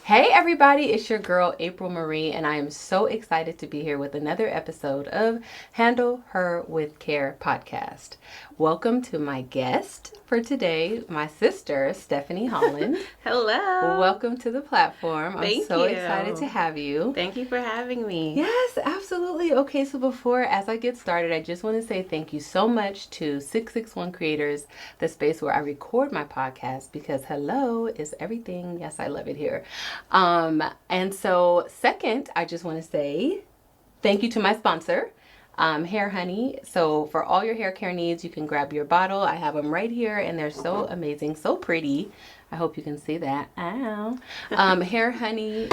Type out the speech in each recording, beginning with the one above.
Hey everybody, it's your girl April Marie, and I am so excited to be here with another episode of Handle Her with Care podcast. Welcome to my guest for today, my sister, Stephanie Holland. Hello. Welcome to the platform. I'm so you. excited to have you. Thank you for having me. Yes, absolutely. Okay, so as I get started, I just want to say thank you so much to 661 Creators, the space where I record my podcast, because hello is everything. Yes, I love it here. And so second, I just want to say thank you to my sponsor, Hair Honey. So for all your hair care needs, you can grab your bottle. I have them right here and they're so amazing, so pretty. I hope you can see that. Ow. Hair Honey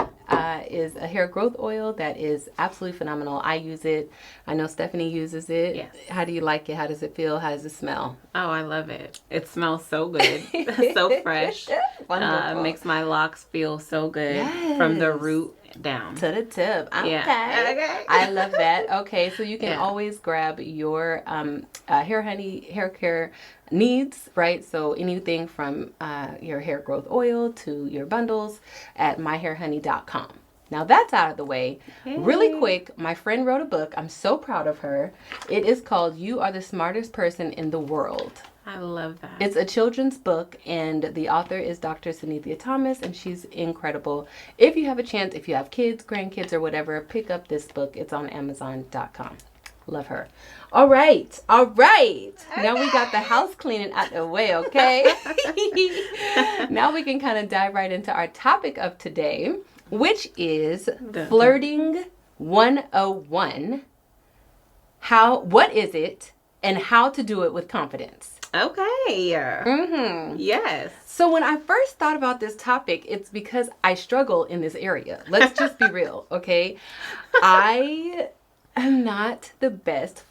is a hair growth oil that is absolutely phenomenal. I use it. I know Stephanie uses it. Yes. How do you like it? How does it feel? How does it smell? Oh, I love it. It smells so good. So fresh. Wonderful. Makes my locks feel so good Yes. From the root down. To the tip. Okay. Yeah. Okay. I love that. Okay, so you can Yeah. always grab your Hair Honey hair care needs, right? So anything from your hair growth oil to your bundles at myhairhoney.com. Now that's out of the way. Hey. Really quick, my friend wrote a book. I'm so proud of her. It is called You Are the Smartest Person in the World. I love that. It's a children's book, and the author is Dr. Sunithia Thomas, and she's incredible. If you have a chance, if you have kids, grandkids, or whatever, pick up this book. It's on Amazon.com. Love her. All right. Now we got the house cleaning out the way, okay? Now we can kind of dive right into our topic of today, which is Flirting 101. What is it, and how to do it with confidence? Okay. Mm-hmm. Yes. So when I first thought about this topic, it's because I struggle in this area. Let's just be real, okay? I am not the best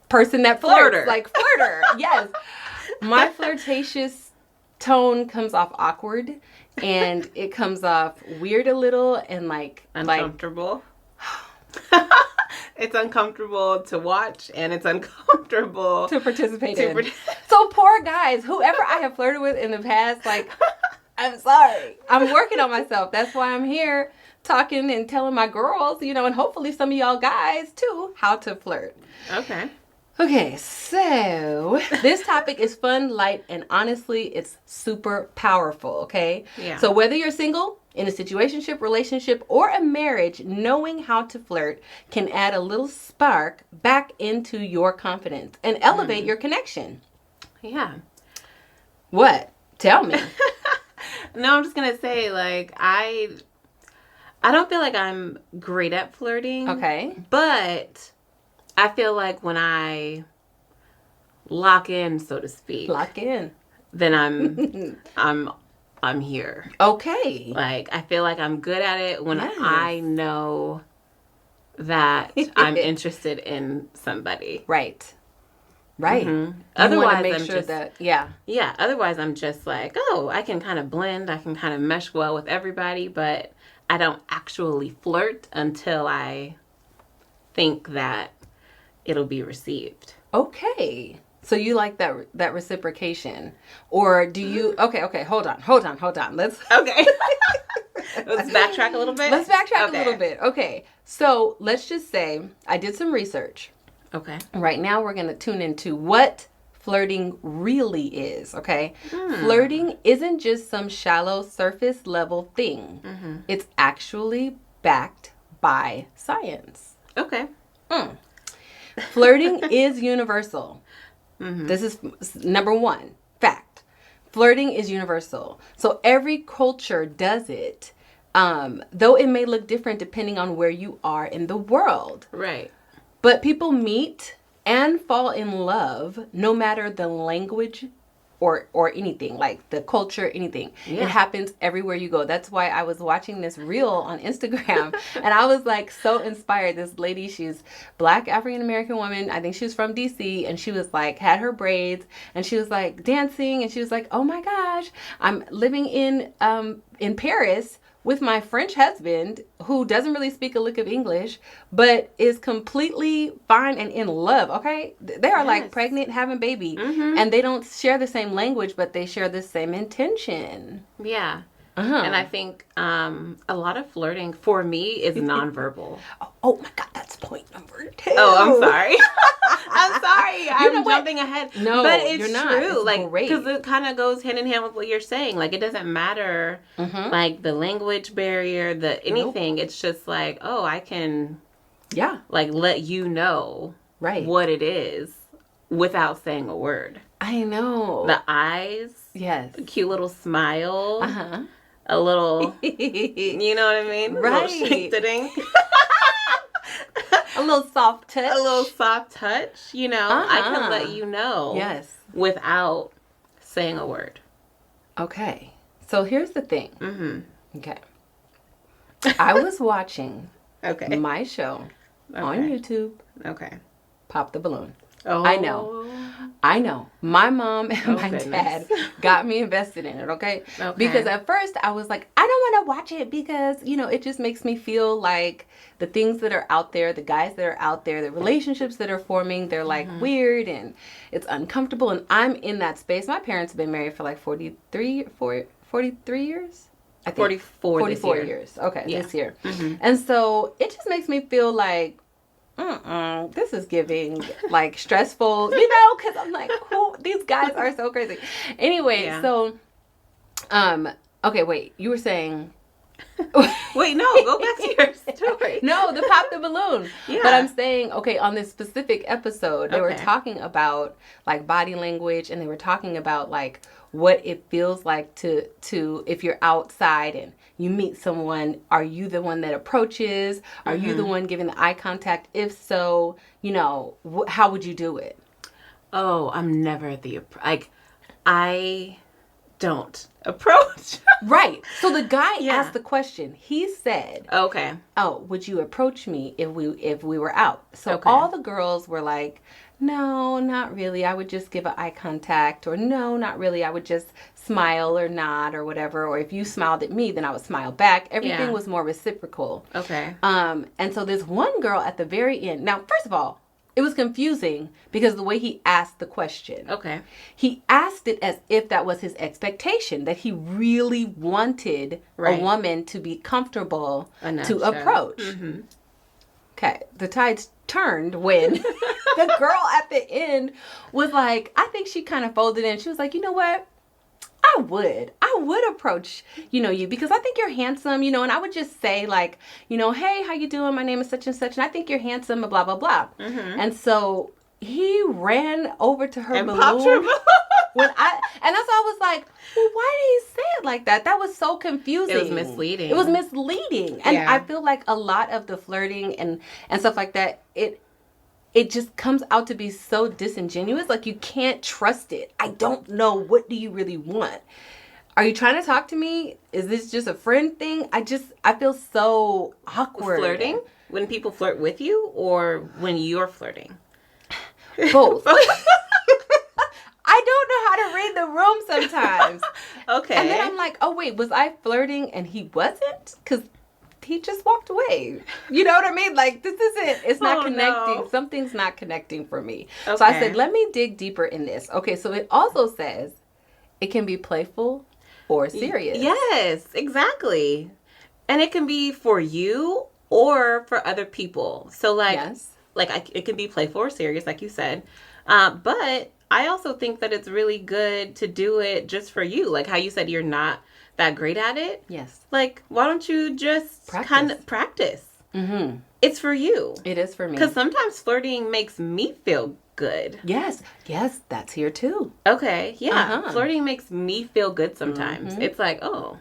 person that flirts. Flirter. Like flirter, yes. My flirtatious tone comes off awkward, and it comes off weird a little, and like Uncomfortable. It's uncomfortable to watch, and it's uncomfortable to participate in. So poor guys, whoever I have flirted with in the past, like, I'm sorry. I'm working on myself. That's why I'm here talking and telling my girls, and hopefully some of y'all guys too, how to flirt. Okay, so this topic is fun, light, and honestly, it's super powerful, okay? Yeah. So whether you're single, in a situationship, relationship, or a marriage, knowing how to flirt can add a little spark back into your confidence and elevate your connection. Yeah. What? Tell me. No, I'm just going to say, I don't feel like I'm great at flirting. Okay. But I feel like when I lock in, so to speak. Lock in. Then I'm here. Okay. I feel like I'm good at it when Yes. I know that I'm interested in somebody. Right. Right. Mm-hmm. Otherwise, I'm just yeah. Yeah, otherwise I'm just like, oh, I can kind of blend, I can kind of mesh well with everybody, but I don't actually flirt until I think that it'll be received. Okay. So you like that reciprocation, or do you? Okay. Hold on. Let's backtrack a little bit. Let's backtrack a little bit. Okay. So let's just say I did some research. Okay. Right now we're going to tune into what flirting really is. Okay. Flirting isn't just some shallow surface level thing. Mm-hmm. It's actually backed by science. Okay. Flirting is universal. Mm-hmm. This is number one fact. Flirting is universal. So every culture does it, though it may look different depending on where you are in the world. Right. But people meet and fall in love no matter the language or anything, like the culture, anything. Yeah. It happens everywhere you go. That's why I was watching this reel on Instagram and I was like so inspired. This lady, she's Black African-American woman. I think she was from DC, and she was like, had her braids, and she was like dancing, and she was like, oh my gosh, I'm living in Paris with my French husband, who doesn't really speak a lick of English, but is completely fine and in love, okay? They are like pregnant, having baby, and they don't share the same language, but they share the same intention. Yeah. And I think a lot of flirting for me is nonverbal. Oh my God, that's point number 2. Oh, I'm sorry. I'm sorry. I'm jumping ahead. No, but it's you're not. true. It's like, great. because it kind of goes hand in hand with what you're saying. Like, it doesn't matter, like, the language barrier, the anything. Nope. It's just like, oh, I can, like, let you know what it is without saying a word. I know. The eyes. Yes. A cute little smile. A little, you know what I mean? Right. A little shake-da-ding. A little soft touch. A little soft touch, you know. I can let you know. Yes. Without saying a word. Okay. So here's the thing. Okay. I was watching my show on YouTube. Okay. Pop the Balloon. Oh. I know. My mom and my dad got me invested in it, okay? Because at first I was like, I don't want to watch it because, you know, it just makes me feel like the things that are out there, the guys that are out there, the relationships that are forming, they're like weird and it's uncomfortable. And I'm in that space. My parents have been married for like 43 years? I think. 44 years. Okay, this year. And so it just makes me feel like, this is giving like stressful, you know, because I'm like, these guys are so crazy. Anyway, so, okay, wait, you were saying. Wait, no, go back to your story. No, the Pop the Balloon. But I'm saying, okay, on this specific episode, they were talking about like body language, and they were talking about like what it feels like to if you're outside and you meet someone, are you the one that approaches? Are you the one giving the eye contact? If so, you know, how would you do it? Oh, I'm never I don't approach. Right. So the guy asked the question. He said, okay. Oh, would you approach me if we were out? So all the girls were like, no, not really. I would just give an eye contact, or no, not really. I would just smile or nod or whatever. Or if you smiled at me, then I would smile back. Everything was more reciprocal. Okay. And so this one girl at the very end. Now, first of all, it was confusing because the way he asked the question. Okay. He asked it as if that was his expectation, that he really wanted a woman to be comfortable to approach. Okay, the tides turned when the girl at the end was like, I think she kind of folded in. She was like, you know what? I would approach, you know, you, because I think you're handsome, you know, and I would just say like, you know, hey, how you doing? My name is such and such, and I think you're handsome, blah, blah, blah. And so he ran over to her balloon. Popped her balloon. And that's why I was like, well, why did he say it like that? That was so confusing. It was misleading. It was misleading. And I feel like a lot of the flirting and stuff like that, it just comes out to be so disingenuous. Like, you can't trust it. I don't know. What do you really want? Are you trying to talk to me? Is this just a friend thing? I feel so awkward. Flirting? When people flirt with you, or when you're flirting? Both. I don't know how to read the room sometimes. Okay. And then I'm like, oh, wait, was I flirting and he wasn't? Because he just walked away. You know what I mean? Like, it's not connecting. No. Something's not connecting for me. Okay. So I said, let me dig deeper in this. Okay, so it also says it can be playful or serious. Yes, exactly. And it can be for you or for other people. So, like, it can be playful or serious, like you said. But I also think that it's really good to do it just for you. Like how you said you're not that great at it. Yes. Like, why don't you just kind of practice? Mm-hmm. It's for you. It is for me. Because sometimes flirting makes me feel good. Yes. Yes, that's here too. Okay. Yeah. Flirting makes me feel good sometimes. It's like, oh,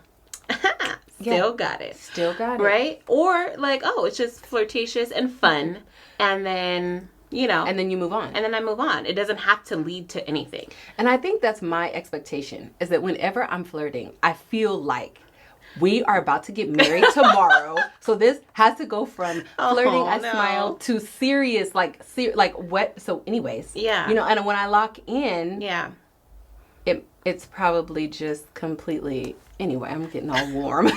still got it. Still got it. Right? Or like, oh, it's just flirtatious and fun. And then, you know. And then you move on. And then I move on. It doesn't have to lead to anything. And I think that's my expectation, is that whenever I'm flirting, I feel like we are about to get married tomorrow. So this has to go from flirting, smile, to serious, like what. So anyways. Yeah. You know, and when I lock in. Yeah. It's probably just completely. Anyway, I'm getting all warm.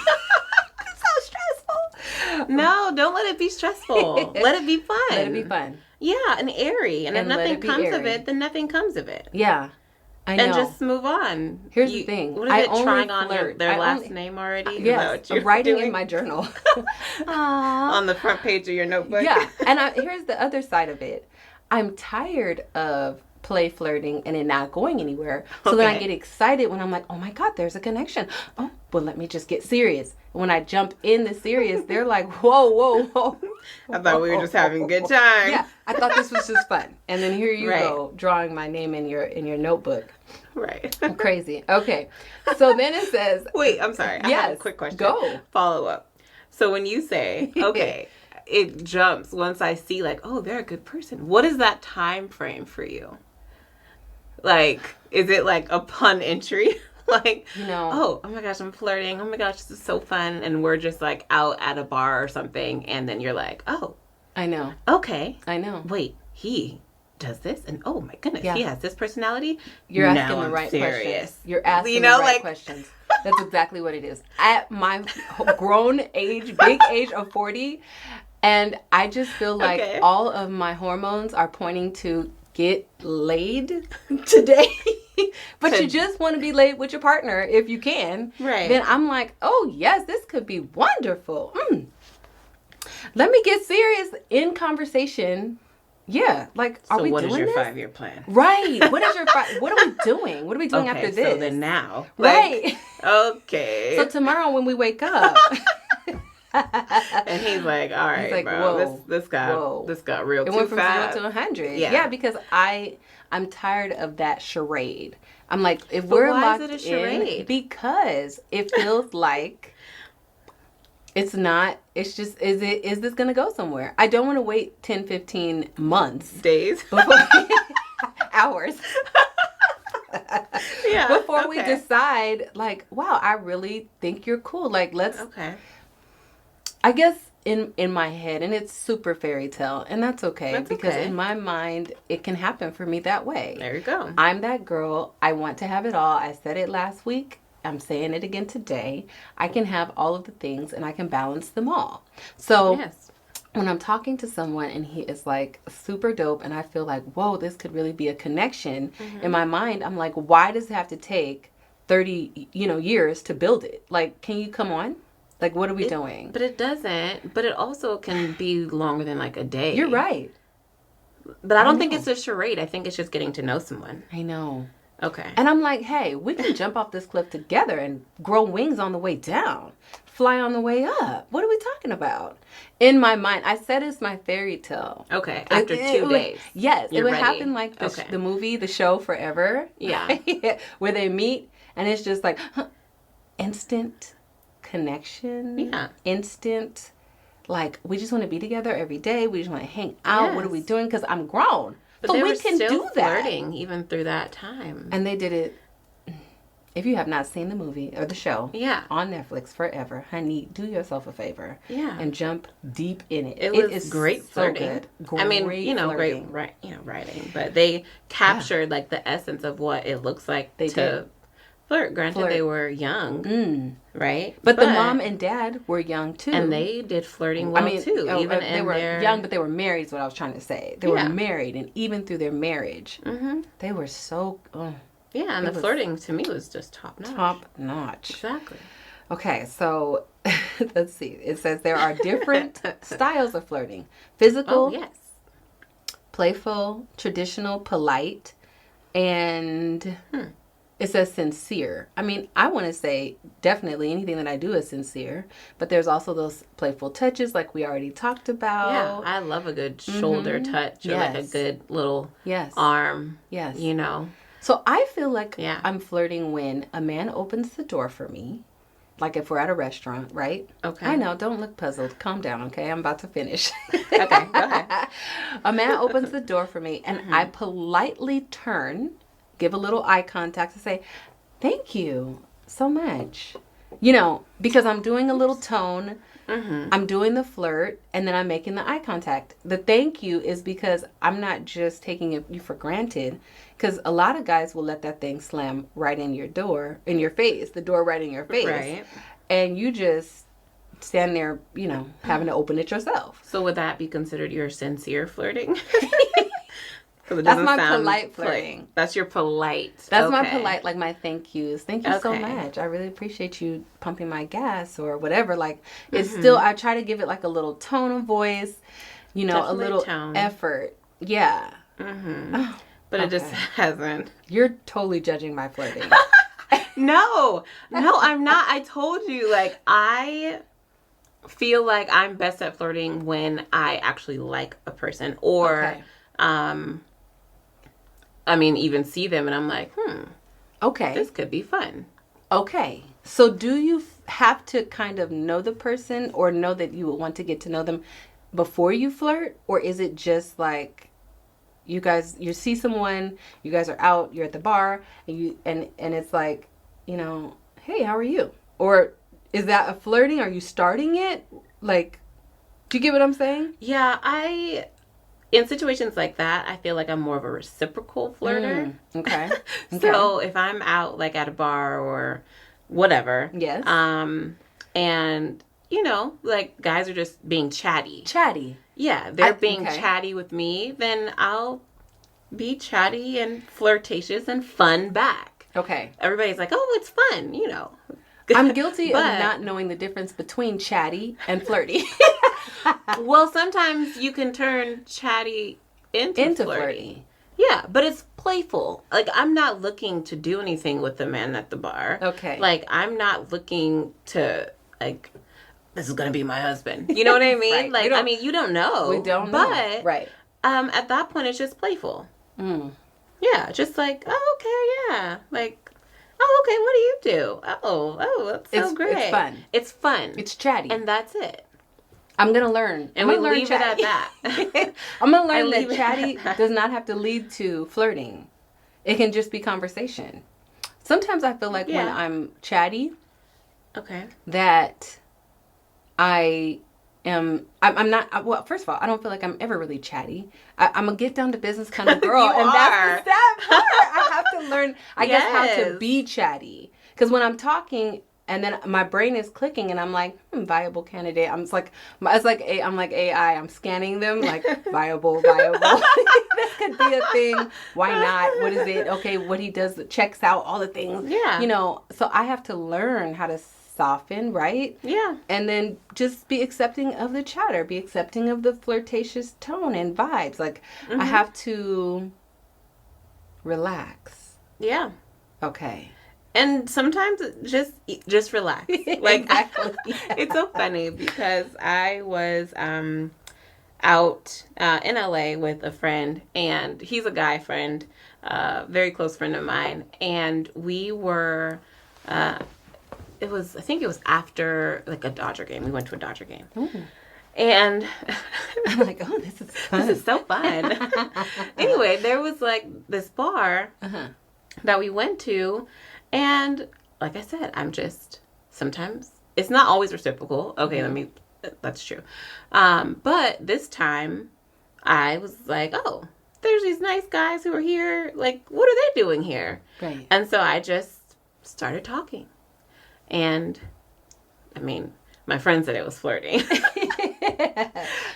No, don't let it be stressful. Let it be fun. Let it be fun. Yeah, and airy. And if nothing comes of it, then nothing comes of it. Yeah. I know. And just move on. Here's the thing. What is I it? only Trying on flirt. their last name already? Is that Yes, what you're writing doing? in my journal. On the front page of your notebook. Yeah, and here's the other side of it. I'm tired of play flirting and it not going anywhere. So then I get excited when I'm like, oh my God, there's a connection. Oh, well, let me just get serious. When I jump in the serious, they're like, whoa, whoa, whoa. I thought we were just having a good time. Yeah, I thought this was just fun. And then here you go, drawing my name in your notebook. Right. I'm crazy. Okay. So then it says. Wait, I'm sorry. I have a quick question. Go. Follow up. So when you say, okay, it jumps once I see like, oh, they're a good person. What is that time frame for you? Like, is it like upon entry? Like, oh my gosh, I'm flirting. Oh my gosh, this is so fun. And we're just like out at a bar or something. And then you're like, oh. I know. Okay. I know. Wait, he does this? And oh my goodness, he has this personality? You're asking the right questions. You're asking the right questions. That's exactly what it is. At my grown age, big age of 40, and I just feel like all of my hormones are pointing to get laid today. But you just want to be laid with your partner if you can. Right. Then I'm like, oh yes, this could be wonderful. Let me get serious in conversation. Yeah, like, are we doing this? So what is your 5-year plan? Right. What is your what are we doing? What are we doing after this? So then now. Right. Okay. So tomorrow when we wake up. And he's like, all right, like, bro, this got real too fast. It went from 0 to 100. Yeah, because I'm tired of that charade. I'm like, if we're locked in, is it a charade? Because it feels like it's not, it's just, is this going to go somewhere? I don't want to wait 10, 15 months. Days. Hours. Before we decide, like, wow, I really think you're cool. Like, let's. Okay. I guess in my head, and it's super fairy tale, and that's okay. Because in my mind, it can happen for me that way. There you go. I'm that girl. I want to have it all. I said it last week. I'm saying it again today. I can have all of the things and I can balance them all. So when I'm talking to someone and he is like super dope and I feel like, whoa, this could really be a connection. In my mind, I'm like, why does it have to take 30, years to build it? Like, can you come on? Like, what are we doing? But it doesn't. But it also can be longer than like a day. You're right. But I don't think it's a charade. I think it's just getting to know someone. I know. Okay. And I'm like, hey, we can jump off this cliff together and grow wings on the way down. Fly on the way up. What are we talking about? In my mind, I said it's my fairy tale. Okay. After 2 days. Yes. It would happen like the movie, the show Forever. Yeah. Where they meet and it's just like instant connection. Yeah. Instant. Like, we just want to be together every day. We just want to hang out. Yes. What are we doing? Because I'm grown. But they we can do that. Flirting even through that time. And they did it. If you have not seen the movie or the show on Netflix, Forever, honey, do yourself a favor and jump deep in it. It is great flirting. Great flirting. Great, writing. But they captured like the essence of what it looks like to flirt. Granted, they were young, right? But the mom and dad were young too, and they did flirting well too. Even they were young, but they were married. Is what I was trying to say. They were married, and even through their marriage, they were so. Yeah, and the flirting to me was just top notch. Top notch. Exactly. Okay, so let's see. It says there are different styles of flirting: physical, playful, traditional, polite, and. It says sincere. I mean, I want to say definitely anything that I do is sincere, but there's also those playful touches like we already talked about. Yeah, I love a good shoulder touch or like a good little arm. Yes. So I feel like I'm flirting when a man opens the door for me. Like if we're at a restaurant, right? Okay. I know, don't look puzzled. Calm down, okay? I'm about to finish. Okay, go ahead. A man opens the door for me and I politely turn, give a little eye contact and say, thank you so much. Because I'm doing a little tone, I'm doing the flirt, and then I'm making the eye contact. The thank you is because I'm not just taking you for granted, because a lot of guys will let that thing slam right in your door, in your face, the door right in your face. Right. And you just stand there, having to open it yourself. So would that be considered your sincere flirting? 'Cause it That's doesn't my sound polite flirting. That's your polite. That's my okay. polite, like my thank yous. Thank you so Okay. much. I really appreciate you pumping my gas or whatever. Like it's still, I try to give it like a little tone of voice, you know, Definitely a little tone. effort. Yeah. But it just hasn't. You're totally judging my flirting. No, I'm not. I told you, like, I feel like I'm best at flirting when I actually like a person or, Okay. I mean, even see them and I'm like, Okay. this could be fun. Okay. So do you have to kind of know the person or know that you would want to get to know them before you flirt? Or is it just like you see someone, you guys are out, you're at the bar and it's like, you know, hey, how are you? Or is that a flirting? Are you starting it? Like, do you get what I'm saying? Yeah, in situations like that, I feel like I'm more of a reciprocal flirter. Okay. So if I'm out like at a bar or whatever, Yes. and you know, like guys are just being chatty. Chatty. Yeah, they're being chatty with me, then I'll be chatty and flirtatious and fun back. Okay. Everybody's like, "Oh, it's fun," you know. I'm guilty of not knowing the difference between chatty and flirty. Well, sometimes you can turn chatty into flirty. Yeah, but it's playful. Like, I'm not looking to do anything with the man at the bar. Okay. Like, I'm not looking to, like, this is going to be my husband. You know what I mean? Right. Like, I mean, you don't know. We don't know. But, right. At that point, it's just playful. Yeah, just like, oh, okay, yeah. Like, oh, okay, what do you do? Oh, that's so great. It's fun. It's fun. It's chatty. And that's it. I'm going to learn. And we leave it at that. I'm going to learn that chatty does not have to lead to flirting. It can just be conversation. Sometimes I feel like when I'm chatty, that I'm not, well, first of all, I don't feel like I'm ever really chatty. I'm a get down to business kind of girl. You and are. That's the sad part. I have to learn, I guess, how to be chatty. Because when I'm talking, and then my brain is clicking, and I'm like, viable candidate. I'm like AI. I'm scanning them, like viable. This could be a thing. Why not? What is it? Okay, what he does checks out all the things. Yeah. You know, so I have to learn how to soften, right? Yeah. And then just be accepting of the chatter, be accepting of the flirtatious tone and vibes. Like I have to relax. Yeah. Okay. And sometimes just relax. Like Exactly. It's so funny because I was out in LA with a friend, and he's a guy friend, very close friend of mine, and we were I think it was after like a Dodger game. We went to a Dodger game. Ooh. And I'm like, oh, this is fun. This is so fun. Anyway, there was like this bar that we went to. And like I said, I'm just, sometimes, it's not always reciprocal. Okay, that's true. But this time, I was like, oh, there's these nice guys who are here. Like, what are they doing here? Right. And so I just started talking. And, I mean, my friend said it was flirting.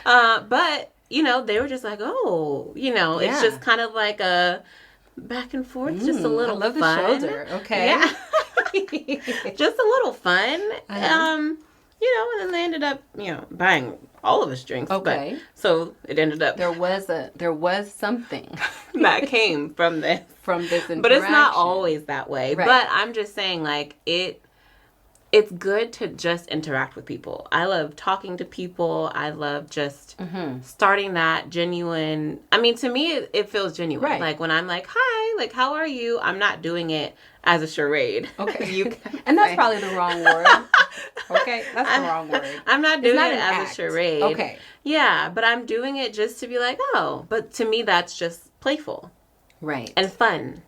But, you know, they were just like, oh, you know, it's just kind of like a back and forth, just a little fun. I love the shoulder. Okay. Yeah. Just a little fun. You know, and then they ended up, you know, buying all of us drinks. Okay. But, so it ended up there was something that came from this interaction. But it's not always that way. Right. But I'm just saying, like, it's good to just interact with people. I love talking to people. I love just starting that genuine. I mean, to me, it feels genuine. Right. Like when I'm like, hi, like, how are you? I'm not doing it as a charade. Okay. And that's probably the wrong word. Okay. That's the wrong word. I'm not doing it as a charade. Okay. Yeah. But I'm doing it just to be like, oh, but to me, that's just playful. Right. And fun.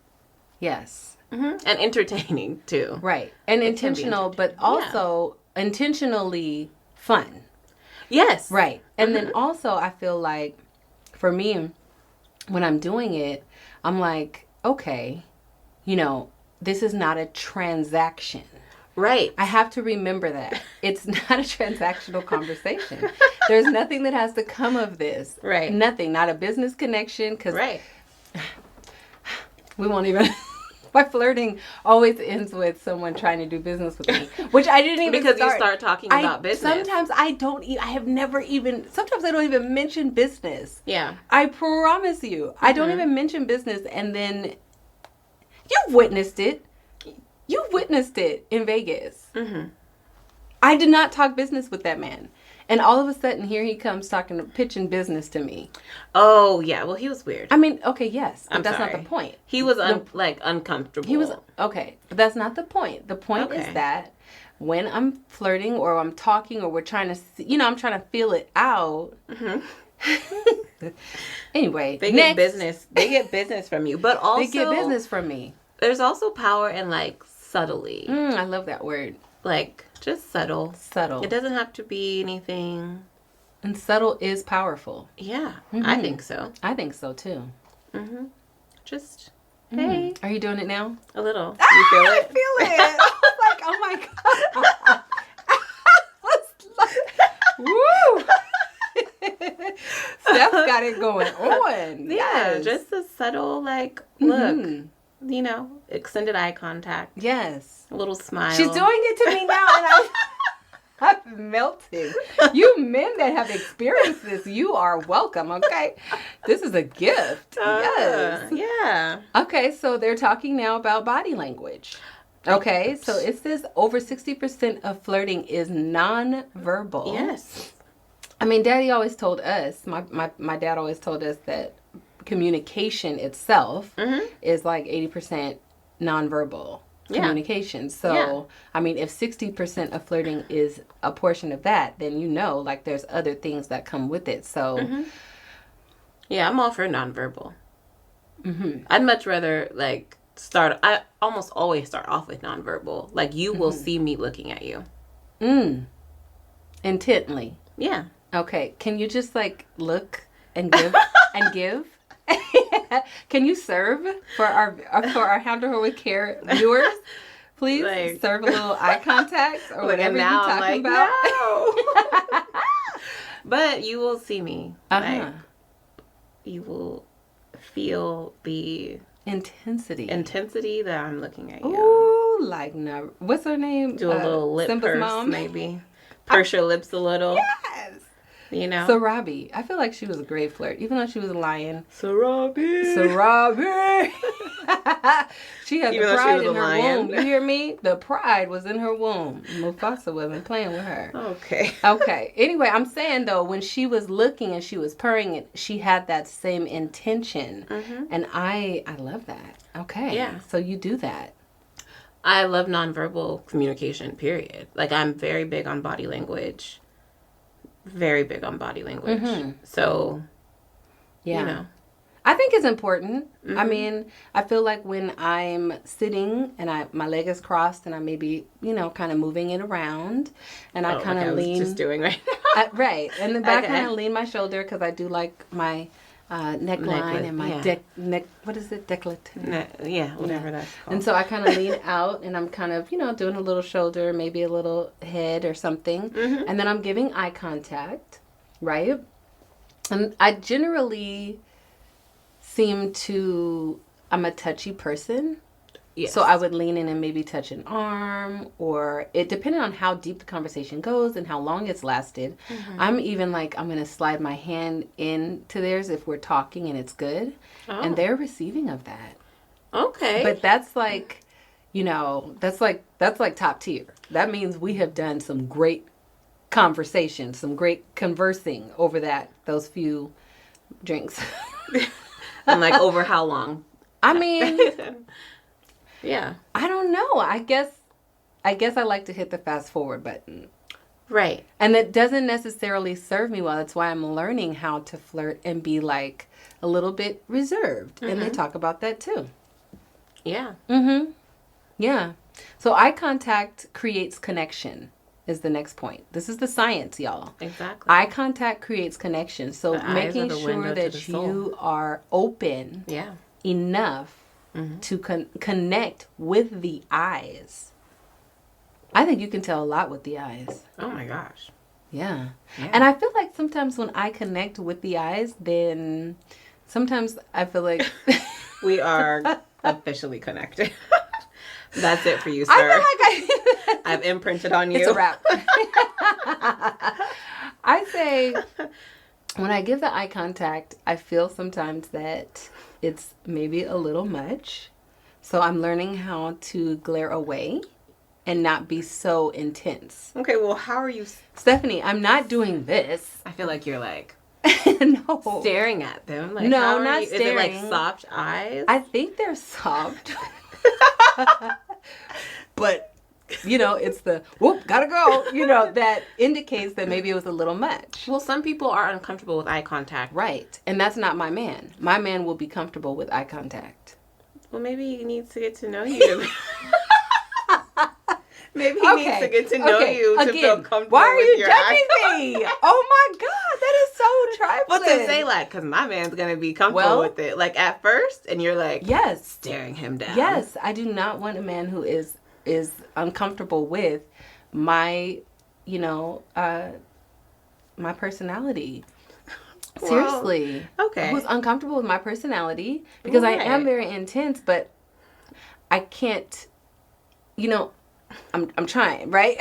Yes. And entertaining too. Right. And intentional, but also intentionally fun. Yes. Right. And then also I feel like for me, when I'm doing it, I'm like, okay, you know, this is not a transaction. Right. I have to remember that. It's not a transactional conversation. There's nothing that has to come of this. Right. Nothing. Not a business connection. 'Cause right. We won't even. My flirting always ends with someone trying to do business with me, which I didn't even because start. you start talking about business. Sometimes I don't. I have never even. Sometimes I don't even mention business. Yeah. I promise you, I don't even mention business, and then you witnessed it. You witnessed it in Vegas. Mm-hmm. I did not talk business with that man. And all of a sudden, here he comes pitching business to me. Oh, yeah. Well, he was weird. I mean, okay, yes. But that's sorry. not the point. He was, uncomfortable. He was, okay. But that's not the point. The point is that when I'm flirting or I'm talking or we're trying to, I'm trying to feel it out. Mm-hmm. Anyway. They get business. They get business from you. But also. They get business from me. There's also power in, subtly. I love that word. Just subtle. Subtle. It doesn't have to be anything. And subtle is powerful. Yeah, I think so. I think so too. Mm-hmm. Just, hey. Are you doing it now? A little. You feel it? I feel it. I was like, oh my God. Woo! Steph's got it going on. Yeah, just a subtle, look. Extended eye contact. Yes. A little smile. She's doing it to me now, and I'm melting. You men that have experienced this, you are welcome, okay? This is a gift. Yes. Yeah. Okay, so they're talking now about body language. Okay, so it says over 60% of flirting is non-verbal. Yes. I mean, Daddy always told us, my dad always told us that communication itself is 80% nonverbal communication. So, I mean, if 60% of flirting is a portion of that, then there's other things that come with it. So, yeah, I'm all for nonverbal. I'd much rather I almost always start off with nonverbal. You will see me looking at you. Intently. Yeah. Okay. Can you just look and give and give? Can you serve for our Handle Her With Care viewers? Please serve a little eye contact or whatever you're talking about. No. But you will see me. You will feel the intensity that I'm looking at you. Ooh, what's her name? Do a little lip Simba's purse, mom? Maybe. Purse your lips a little. Yes. Sarabi. I feel like she was a great flirt, even though she was a lion. Sarabi. She had the pride in her womb. You hear me? The pride was in her womb. Mufasa wasn't playing with her. Okay. Anyway, I'm saying though, when she was looking and she was purring, she had that same intention, and I love that. Okay. Yeah. So you do that. I love nonverbal communication. Period. I'm very big on body language. Very big on body language. So, yeah. I think it's important. I mean, I feel like when I'm sitting and my leg is crossed and I may be, kind of moving it around and I kind of lean. Just doing right now. Right. And then I kind of lean my shoulder because I do like my neckline and my neck. What is it? Décolleté. Whatever that's called. And so I kind of lean out and I'm kind of, doing a little shoulder, maybe a little head or something. And then I'm giving eye contact, right? And I generally I'm a touchy person. Yes. So I would lean in and maybe touch an arm, or it depending on how deep the conversation goes and how long it's lasted. I'm even I'm going to slide my hand into theirs if we're talking and it's good. And they're receiving of that. Okay. But that's that's top tier. That means we have done some great conversation, some great conversing over those few drinks. And over how long? I mean, yeah. I don't know. I guess I like to hit the fast forward button. Right. And that doesn't necessarily serve me well. That's why I'm learning how to flirt and be a little bit reserved. And they talk about that too. Yeah. Yeah. So eye contact creates connection is the next point. This is the science, y'all. Exactly. Eye contact creates connection. So making sure that you are open enough to connect with the eyes. I think you can tell a lot with the eyes. Oh my gosh. Yeah. And I feel like sometimes when I connect with the eyes, then sometimes I feel like we are Officially connected. That's it for you, sir. I feel like I've imprinted on you. It's a wrap. I say, when I give the eye contact, I feel sometimes that it's maybe a little much. So I'm learning how to glare away and not be so intense. Okay, well, how are you? Stephanie, I'm not doing this. I feel like you're like No. staring at them. Like, No, how are not you? Is it like staring. soft eyes? I think they're soft. But, it's the, whoop, gotta go, that indicates that maybe it was a little much. Well, some people are uncomfortable with eye contact. Right. And that's not my man. My man will be comfortable with eye contact. Well, maybe he needs to get to know you. Maybe he needs to get to know you to feel comfortable why are with you your judging eye me? Oh my God, that is so trifling. But to say like, because my man's going to be comfortable with it. Like at first, and you're like, yes, staring him down. Yes, I do not want a man who is uncomfortable with my, my personality. Seriously. Well, okay. Who's uncomfortable with my personality, because I am very intense, but I can't, I'm trying, right?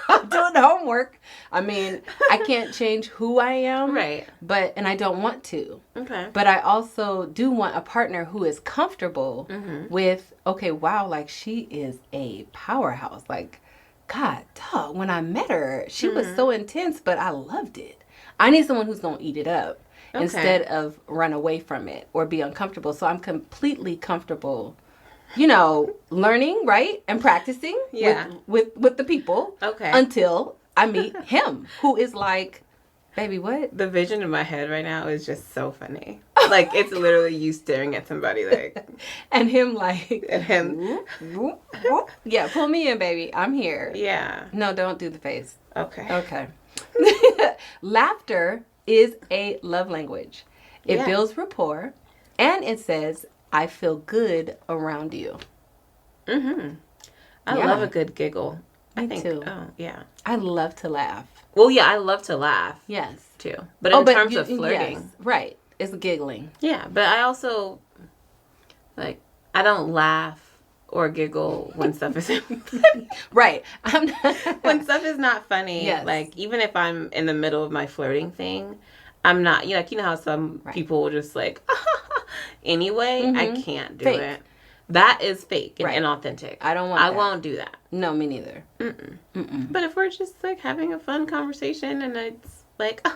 I'm doing the homework. I mean, I can't change who I am. Right. And I don't want to. Okay. But I also do want a partner who is comfortable with, okay, wow, like she is a powerhouse. Like, God, dog, when I met her, she was so intense, but I loved it. I need someone who's going to eat it up instead of run away from it or be uncomfortable. So I'm completely comfortable, learning, right? And practicing with the people until I meet him, who is like, baby, what? The vision in my head right now is just so funny. Like, it's literally you staring at somebody like... and him like... And him... Whoop, whoop, whoop. Yeah, pull me in, baby. I'm here. Yeah. No, don't do the face. Okay. Laughter is a love language. It builds rapport, and it says, I feel good around you. Mm-hmm. I love a good giggle. Me too. Oh, yeah. I love to laugh. Well, yeah, I love to laugh. Yes. Too. But in terms of flirting. Yes, right. It's giggling. Yeah, but I also, like, I don't laugh or giggle when stuff is right. When stuff is not funny. Yes. Like, even if I'm in the middle of my flirting thing, I'm not, you know how some people will just like, anyway, I can't do it. That is fake and inauthentic. I don't want that. I won't do that. No, me neither. But if we're just like having a fun conversation and it's like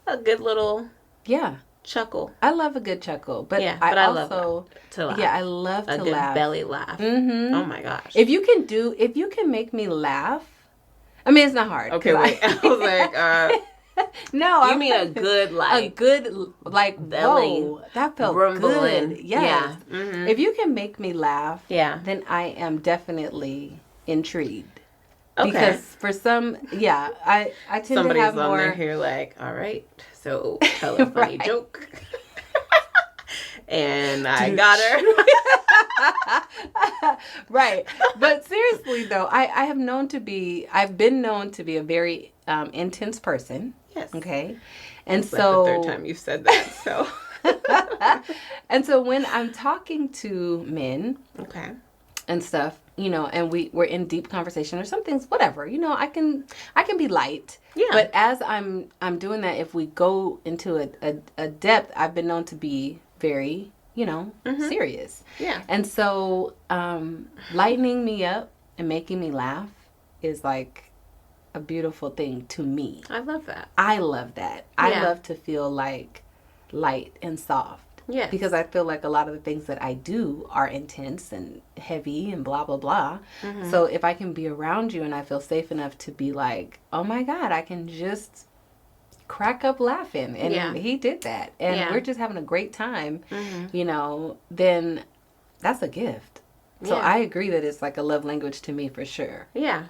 a good little chuckle. I love a good chuckle, but I love to laugh. Yeah, I love to a good laugh. Belly laugh. Oh my gosh! If you can make me laugh, I mean, it's not hard. Okay, wait. I was like, no, you mean a good belly, whoa, that felt rumbling. Good. Yes. Yeah. Mm-hmm. If you can make me laugh, then I am definitely intrigued. Okay. Because for some, I tend Somebody's to have on more. There here like, all right, so tell a funny joke. And I got her. Right. But seriously though, I've been known to be a very intense person. Yes. Okay. And it's so like the third time you've said that. So and so when I'm talking to men and stuff, and we're in deep conversation or something's whatever, I can be light. Yeah. But as I'm doing that, if we go into a depth, I've been known to be very, serious. Yeah. And so lightening me up and making me laugh is like a beautiful thing to me. I love that. I love that. I love to feel like light and soft. Yeah. Because I feel like a lot of the things that I do are intense and heavy and blah, blah, blah. Mm-hmm. So if I can be around you and I feel safe enough to be like, oh my God, I can just crack up laughing. And he did that. And we're just having a great time, then that's a gift. So I agree that it's like a love language to me for sure. Yeah.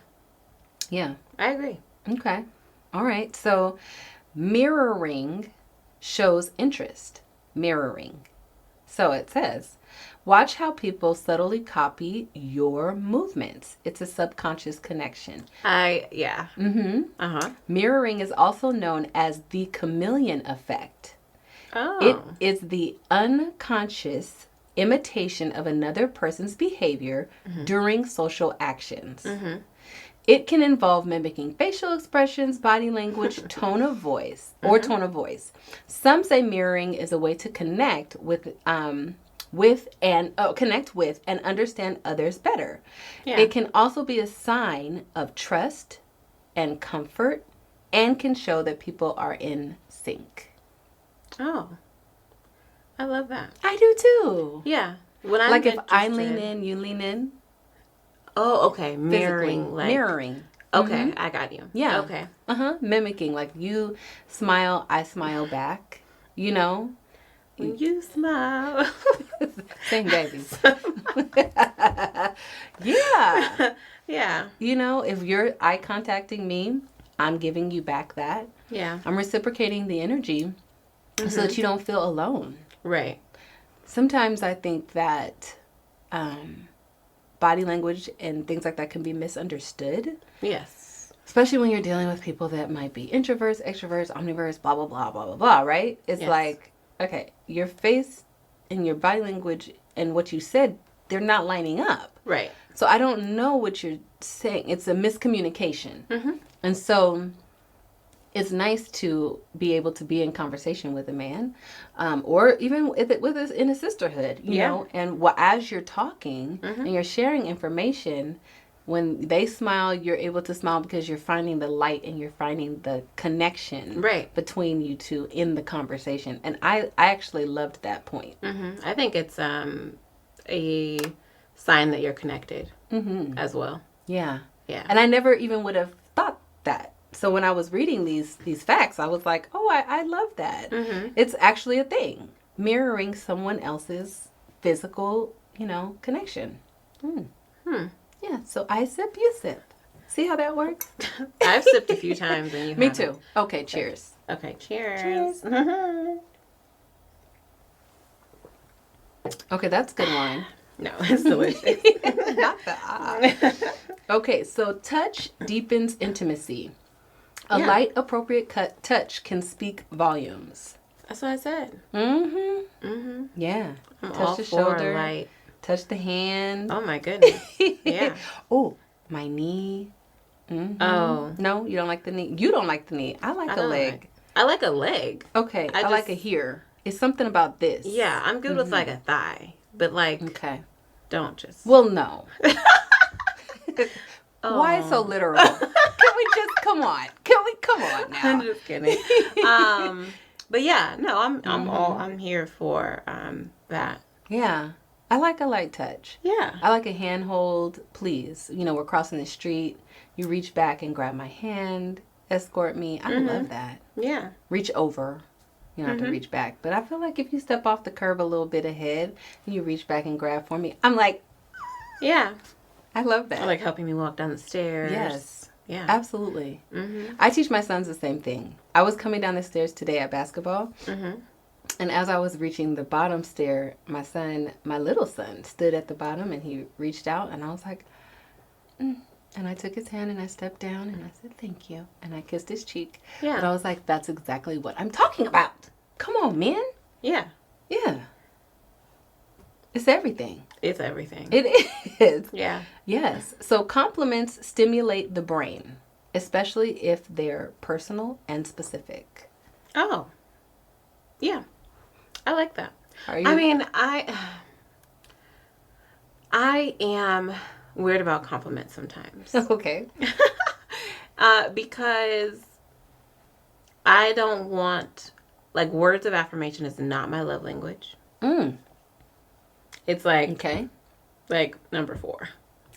Yeah. I agree. Okay. All right. So mirroring shows interest. Mirroring. So it says, watch how people subtly copy your movements. It's a subconscious connection. Mirroring is also known as the chameleon effect. Oh. It is the unconscious imitation of another person's behavior during social actions. It can involve mimicking facial expressions, body language, tone of voice. Some say mirroring is a way to connect with and understand others better. Yeah. It can also be a sign of trust and comfort, and can show that people are in sync. Oh, I love that. I do too. Yeah. When I'm Like if I interested- lean in, you lean in. Oh, okay. Physically. Mirroring. Mirroring. Okay, I got you. Yeah. Okay. Mimicking. Like you smile, I smile back. You know? When you smile. Same baby. Yeah. Yeah. You know, if you're eye contacting me, I'm giving you back that. Yeah. I'm reciprocating the energy so that you don't feel alone. Right. Sometimes I think that body language and things like that can be misunderstood. Yes. Especially when you're dealing with people that might be introverts, extroverts, omniverts, blah, blah, blah, blah, blah, blah, right? It's Yes. like, okay, your face and your body language and what you said, they're not lining up. Right. So I don't know what you're saying. It's a miscommunication. And so it's nice to be able to be in conversation with a man, or even with us in a sisterhood, you know, and as you're talking and you're sharing information, when they smile, you're able to smile because you're finding the light and you're finding the connection between you two in the conversation. And I actually loved that point. I think it's a sign that you're connected as well. Yeah. Yeah. And I never even would have thought that. So when I was reading these facts, I was like, oh, I love that. It's actually a thing. Mirroring someone else's physical, connection. Yeah, so I sip, you sip. See how that works? I've sipped a few times and you Me haven't. too. Okay, cheers. Okay, cheers. Okay, that's good wine. No, it's delicious. Not that. Okay, so touch deepens intimacy. A light, appropriate touch can speak volumes. That's what I said. Yeah. I'm touch all the for shoulder. light. Touch the hand. Oh my goodness. Yeah. Oh, my knee. Oh. No, you don't like the knee. You don't like the knee. I like a leg. I like a leg. Okay, I like a here. It's something about this. Yeah, I'm good with like a thigh, but like, Okay. don't just. Well, no. Why so literal? Can we just come on? Come on now? I'm just kidding. But yeah, no, I'm here for that. Yeah. I like a light touch. Yeah. I like a handhold, please. We're crossing the street. You reach back and grab my hand, escort me. I love that. Yeah. Reach over. You don't have to reach back. But I feel like if you step off the curb a little bit ahead and you reach back and grab for me, I'm like, yeah. I love that. Or like helping me walk down the stairs. Yes. Yeah. Absolutely. I teach my sons the same thing. I was coming down the stairs today at basketball. And as I was reaching the bottom stair, my little son, stood at the bottom and he reached out and I was like, And I took his hand and I stepped down and I said, thank you. And I kissed his cheek. Yeah. But I was like, that's exactly what I'm talking about. Come on, man. Yeah. Yeah. It's everything. It's everything. It is. Yeah. Yes. So compliments stimulate the brain, especially if they're personal and specific. Oh. Yeah. I like that. Are you? I mean, I am weird about compliments sometimes. Okay. Because I don't want, like, words of affirmation is not my love language. It's like, Okay. like number 4.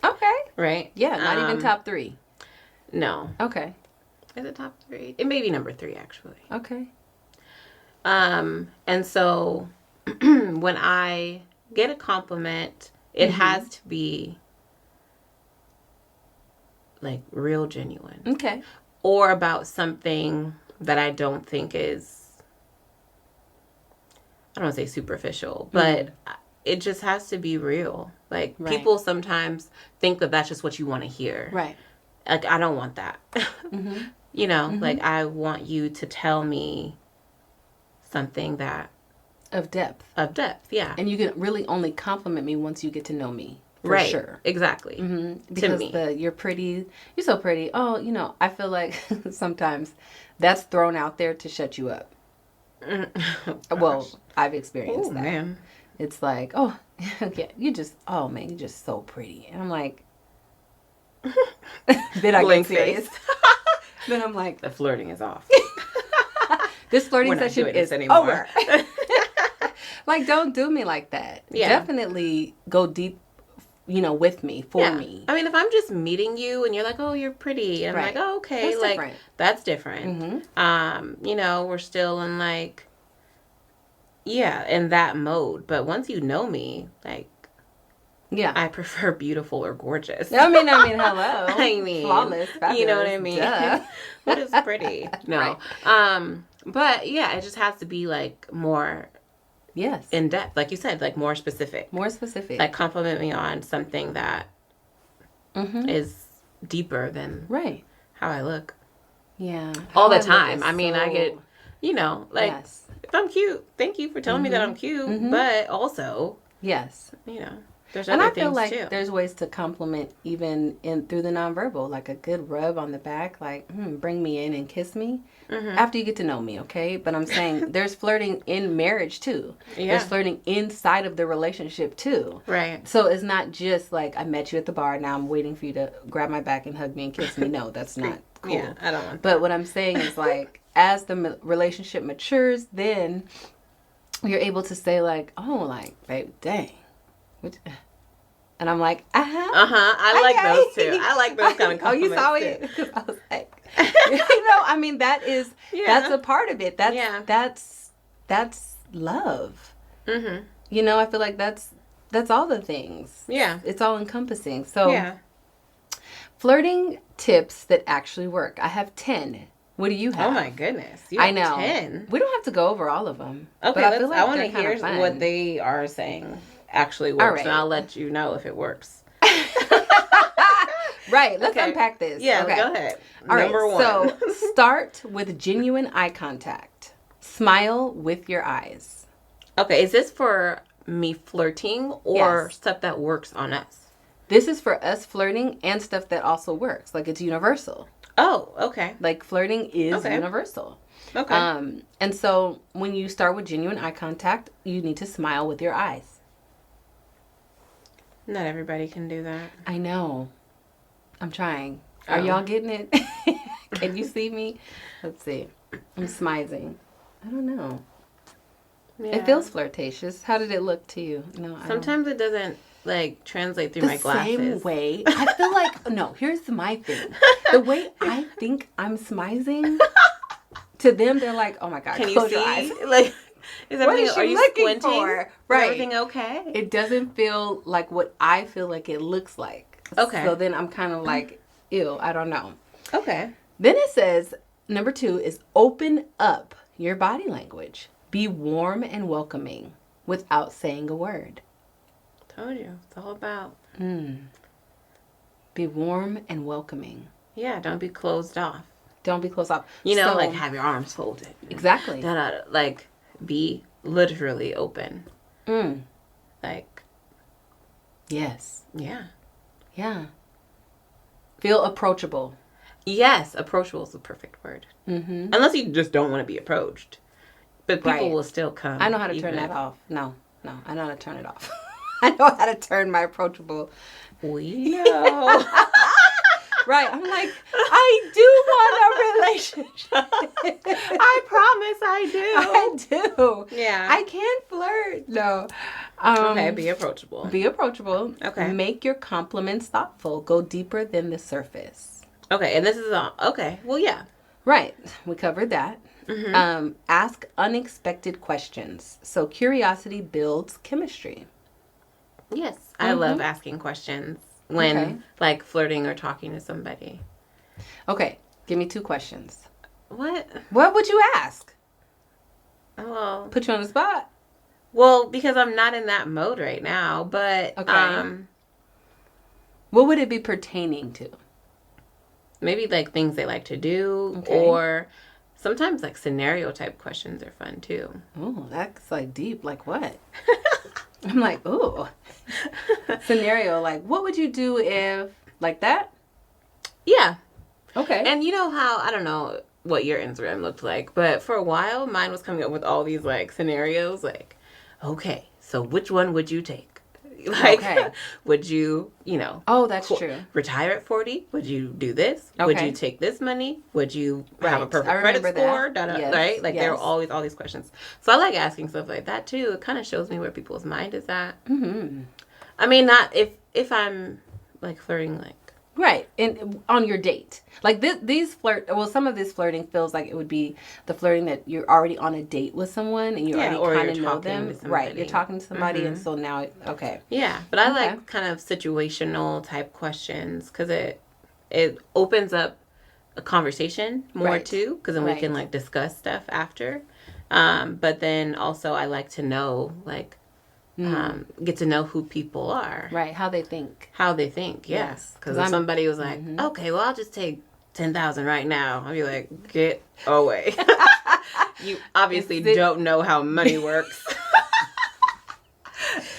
Okay. Right? Yeah, not even top 3. No. Okay. Is it top 3? It may be number 3, actually. Okay. And so when I get a compliment, it has to be like real genuine. Okay. Or about something that I don't think is, I don't want to say superficial, but it just has to be real. Like, people sometimes think that that's just what you want to hear. Right. Like, I don't want that. Like, I want you to tell me something that Of depth. Of depth, yeah. And you can really only compliment me once you get to know me. For right. sure. Exactly. Because to me. You're pretty, you're so pretty. Oh, I feel like sometimes that's thrown out there to shut you up. Well, I've experienced that. Man. It's like, oh, yeah, oh man, you're just so pretty. And I'm like, then I get serious. Then I'm like, the flirting is off. This flirting session is over. Like, don't do me like that. Yeah. Definitely go deep, with me, for me. I mean, if I'm just meeting you and you're like, oh, you're pretty. And I'm like, oh, okay. That's different. That's different. Mm-hmm. We're still in in that mode. But once you know me, yeah, I prefer beautiful or gorgeous. I mean, hello. Flawless, fabulous. You know what I mean? Duh. What is pretty? No. Right. But yeah, it just has to be more in depth, like you said, more specific. More specific. Compliment me on something that is deeper than how I look. Yeah. All the time. I mean, I get, if I'm cute, thank you for telling me that I'm cute, but also, yes, there's and other I feel things too. There's ways to compliment even through the nonverbal, like a good rub on the back, bring me in and kiss me after you get to know me, okay? But I'm saying there's flirting in marriage too. Yeah. There's flirting inside of the relationship too. Right. So it's not just I met you at the bar, now I'm waiting for you to grab my back and hug me and kiss me. No, that's not cool. Yeah, I don't want that. But what I'm saying is as the relationship matures, then you're able to say babe, dang. And I'm like, I like those too. I like those kind of compliments. Oh, you saw it? Because I was like, that's a part of it. That's love. Mm-hmm. I feel like that's all the things. Yeah. It's all encompassing. So flirting tips that actually work. I have 10. What do you have? Oh my goodness. You have 10. We don't have to go over all of them. Okay, I want to hear what they are saying actually works, and I'll let you know if it works. Right, let's unpack this. Yeah, go ahead. Number 1. So start with genuine eye contact. Smile with your eyes. Okay, is this for me flirting or stuff that works on us? This is for us flirting and stuff that also works. It's universal. Oh, okay. Flirting is universal. Okay. And so when you start with genuine eye contact, you need to smile with your eyes. Not everybody can do that. I know. I'm trying. Are y'all getting it? Can you see me? Let's see. I'm smizing. I don't know. Yeah. It feels flirtatious. How did it look to you? No. Sometimes it doesn't translate through my glasses. The same way. I feel no, here's my thing. The way I think I'm smizing, to them, they're like, oh my God, can close you see? Your eyes. Is everything, are you squinting? For? Right. Is everything okay? It doesn't feel like what I feel like it looks like. Okay. So then I'm kind of ew, I don't know. Okay. Then it says, number 2 is open up your body language. Be warm and welcoming without saying a word. Told you. It's all about. Be warm and welcoming. Yeah, don't be closed off. Don't be closed off. Have your arms folded. Exactly. Be literally open. Yes. Yeah. Yeah. Feel approachable. Yes, approachable is the perfect word. Mm-hmm. Unless you just don't want to be approached. But people will still come. I know how to turn that off. No, I know how to turn it off. I know how to turn my approachable. We know. Right. I'm I do want a relationship. I promise I do. I do. Yeah. I can flirt. No. Okay, be approachable. Be approachable. Okay. Make your compliments thoughtful. Go deeper than the surface. Okay, and this is okay. Well, yeah. Right. We covered that. Mm-hmm. Ask unexpected questions. So curiosity builds chemistry. Yes. I love asking questions when flirting or talking to somebody. Okay. Give me 2 questions. What? What would you ask? Well, put you on the spot. Well, because I'm not in that mode right now, but what would it be pertaining to? Maybe things they like to do, or sometimes like scenario type questions are fun too. Oh, that's like deep. Like what? I'm like, ooh. Scenario, like, what would you do if, like that? Yeah. Okay. And you know how, I don't know what your Instagram looked like, but for a while, mine was coming up with all these, like, scenarios, like, okay, so which one would you take? Like, Okay. would you, you know... Oh, that's true. Retire at 40? Would you do this? Okay. Would you take this money? Would you have a perfect credit score? Yes. Right? Like, Yes. there are always all these questions. So I like asking stuff like that, too. It kind of shows me where people's mind is at. Mm-hmm. I mean, not if I'm, like, flirting, like... Right. And on your date. Like some of this flirting feels like it would be the flirting that you're already on a date with someone and you already kind of know them. Right. You're talking to somebody and so now, okay. Yeah. But I like kind of situational type questions because it opens up a conversation more too because then we can like discuss stuff after. But then also I like to know like, get to know who people are. Right. How they think. Yes. Because if somebody was like, okay, well, I'll just take 10,000 right now. I'll be like, get away. You obviously don't know how money works.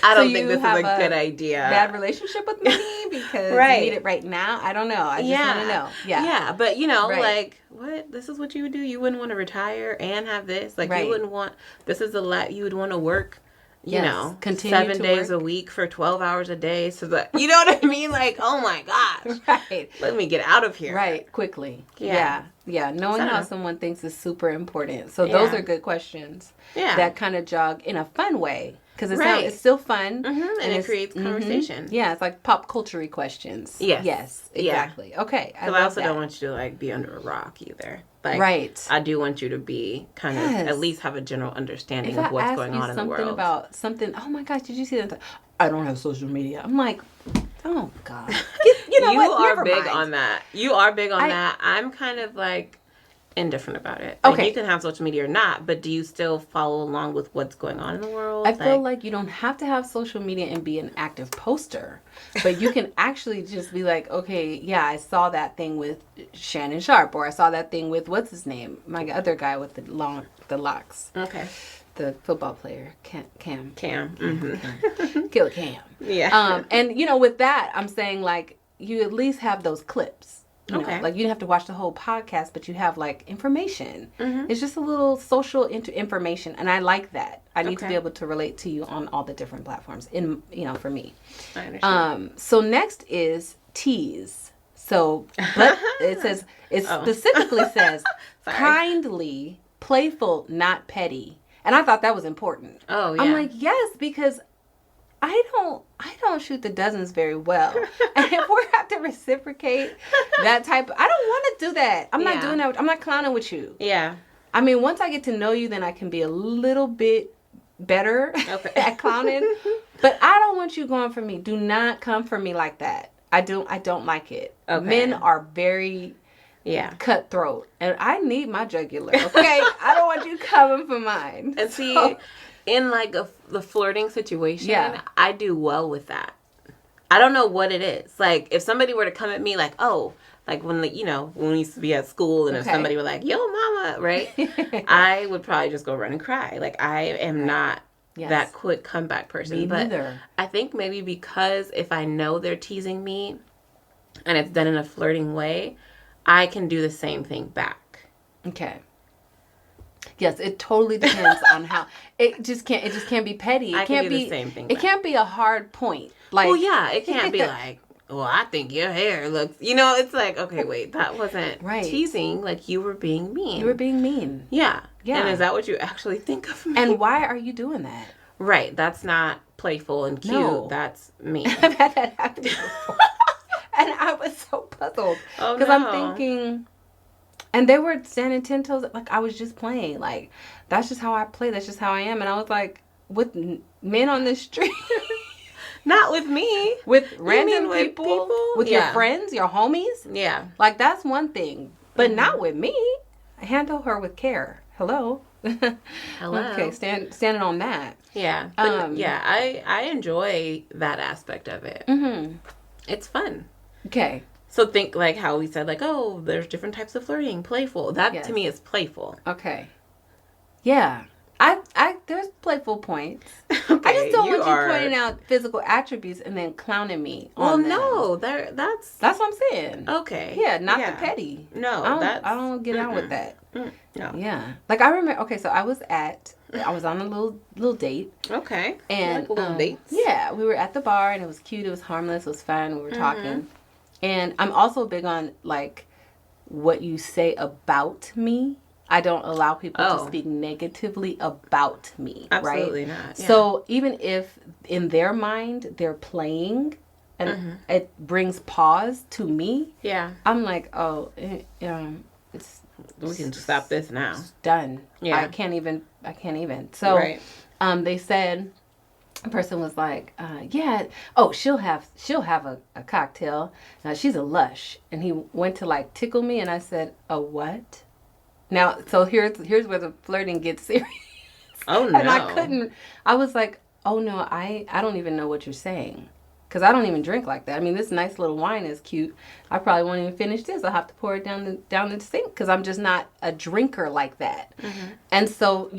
I don't think this is a good idea. Bad relationship with money because you need it right now. I don't know. I just want to know. Yeah. Yeah. But you know, like, what? This is what you would do? You wouldn't want to retire and have this? Like, you wouldn't want, this is a lot. You would want to work. You know, continue 7 days a week for 12 hours a day. So that, you know what I mean? Like, oh my gosh. Right. Let me get out of here. Right. Quickly. Yeah. Knowing how someone thinks is super important. So those are good questions. Yeah. That kind of jog in a fun way. Because it's still fun. Mm-hmm. And it creates conversation. Yeah. It's like pop culture-y questions. Yes. Exactly. Yeah. Okay. Because I also don't want you to like be under a rock either. Like, I do want you to be kind of at least have a general understanding of what's going on in the world. Something about something. Oh my gosh, did you see that? I don't have social media. I'm like, oh God. You know what? Are big on that. You are big on that. I'm kind of like indifferent about it. Like, you can have social media or not, but do you still follow along with what's going on in the world? I feel like you don't have to have social media and be an active poster, but you can actually just be like, okay, yeah, I saw that thing with Shannon Sharp, or I saw that thing with what's his name, my other guy with the locks. Okay. The football player, Cam. Mm-hmm. Kill Cam. Yeah. And you know, with that, I'm saying like you at least have those clips. You know, like you don't have to watch the whole podcast, but you have like information. Mm-hmm. It's just a little social information, and I like that. I need to be able to relate to you on all the different platforms. For me. I understand. So next is tease. So, but it specifically says kindly, playful, not petty, and I thought that was important. Oh yeah. I'm like yes because I don't shoot the dozens very well. And if we have to reciprocate that type, I don't want to do that. I'm not doing that. I'm not clowning with you. Yeah. I mean, once I get to know you, then I can be a little bit better at clowning. But I don't want you going for me. Do not come for me like that. I don't like it. Okay. Men are very cutthroat. And I need my jugular, okay? I don't want you coming for mine. And see... In like the flirting situation, I do well with that. I don't know what it is. Like if somebody were to come at me like, oh, like when we used to be at school and if somebody were like, yo, mama, right? I would probably just go run and cry. Like I am not that quick comeback person. Me neither. But I think maybe because if I know they're teasing me and it's done in a flirting way, I can do the same thing back. Okay. Yes, it totally depends on how it just can't be petty. It can't be the same thing. It can't be a hard point. Like, well, yeah, it can't be like, well, I think your hair looks. It's like, okay, wait, that wasn't teasing. Like you were being mean. You were being mean. Yeah. And is that what you actually think of me? And why are you doing that? Right. That's not playful and cute. No. That's mean. I've had that happen before, and I was so puzzled because I'm thinking. And they were standing 10 toes. Like, I was just playing. Like, that's just how I play. That's just how I am. And I was like, with men on the street. Not with me. With random people? With your friends, your homies? Yeah. Like, that's one thing. But not with me. I handle her with care. Hello. Hello. Okay, standing on that. Yeah. But, I enjoy that aspect of it. Mm-hmm. It's fun. Okay. So think like how we said, like, oh, there's different types of flirting, playful. That Yes. to me is playful. Okay. Yeah. There's playful points. Okay, I just don't want you pointing out physical attributes and then clowning me on them. No, that's what I'm saying. Okay. Yeah, not the petty. No, I don't get out with that. No. Yeah. Like I remember. Okay, so I was on a little date. Okay. And like little dates. Yeah, we were at the bar and it was cute. It was harmless. It was fun. We were talking. And I'm also big on like what you say about me. I don't allow people to speak negatively about me. Absolutely right? not. Yeah. So even if in their mind they're playing and it brings pause to me, I'm like, oh, it's we can stop this now. It's done. Yeah. I can't even. So they said. A person was like, she'll have a cocktail. Now she's a lush. And he went to like tickle me and I said, a what? Now, so here's where the flirting gets serious. Oh no. And I was like, oh no, I don't even know what you're saying. Because I don't even drink like that. I mean, this nice little wine is cute. I probably won't even finish this. I'll have to pour it down the sink because I'm just not a drinker like that. And so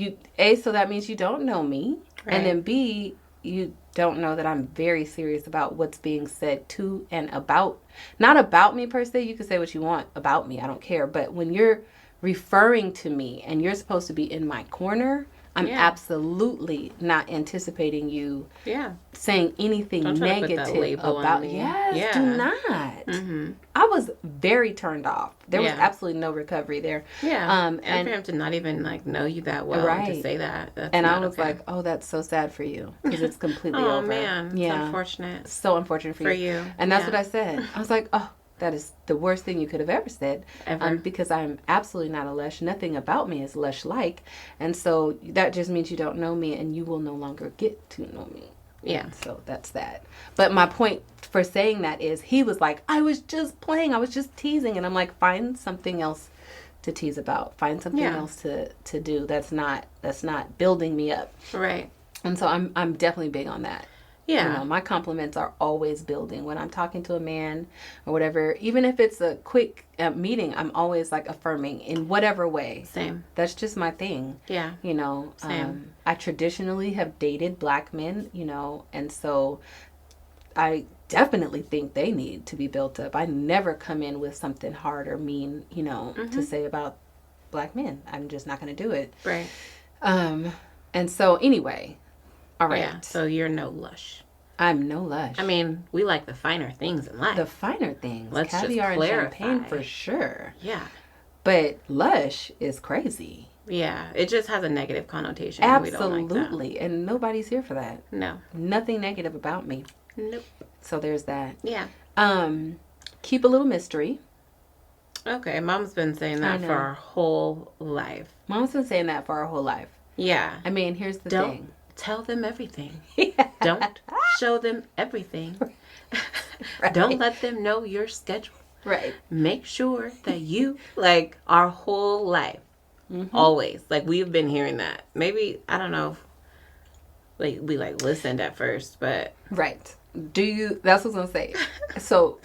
so that means you don't know me. Right. And then B, you don't know that I'm very serious about what's being said to and about. Not about me per se. You can say what you want about me. I don't care. But when you're referring to me and you're supposed to be in my corner, I'm absolutely not anticipating you saying anything negative about me. Yes, do not. I was very turned off. There was absolutely no recovery there. Yeah. And for him to not even like know you that well to say that. And I was like, oh, that's so sad for you because it's completely over. Oh man, it's unfortunate. So unfortunate for you. And that's what I said. I was like, oh, that is the worst thing you could have ever said. Because I'm absolutely not a lush. Nothing about me is lush-like. And so that just means you don't know me and you will no longer get to know me. Yeah. And so that's that. But my point for saying that is he was like, I was just playing. I was just teasing. And I'm like, find something else to tease about. Find something else to do that's not building me up. Right. And so I'm definitely big on that. Yeah. You know, my compliments are always building. When I'm talking to a man or whatever, even if it's a quick meeting, I'm always like affirming in whatever way. Same. That's just my thing. Yeah. You know, Same. I traditionally have dated black men, you know, and so I definitely think they need to be built up. I never come in with something hard or mean, you know, to say about black men. I'm just not going to do it. Right. And so anyway, all right. Yeah, so you're no lush. I'm no lush. I mean, we like the finer things in life. The finer things. Let's Caviar just and champagne for sure. Yeah. But lush is crazy. Yeah, it just has a negative connotation. Absolutely. We don't like that. And nobody's here for that. No. Nothing negative about me. Nope. So there's that. Yeah. Keep a little mystery. Okay, Mom's been saying that for our whole life. Mom's been saying that for our whole life. Yeah. I mean, here's the thing. Tell them everything. Yeah. Don't show them everything. Right. Don't let them know your schedule. Right. Make sure that you, like, our whole life, always, like, we've been hearing that. Maybe, I don't know if, like, we, like, listened at first, but. Right. That's what I was going to say. So,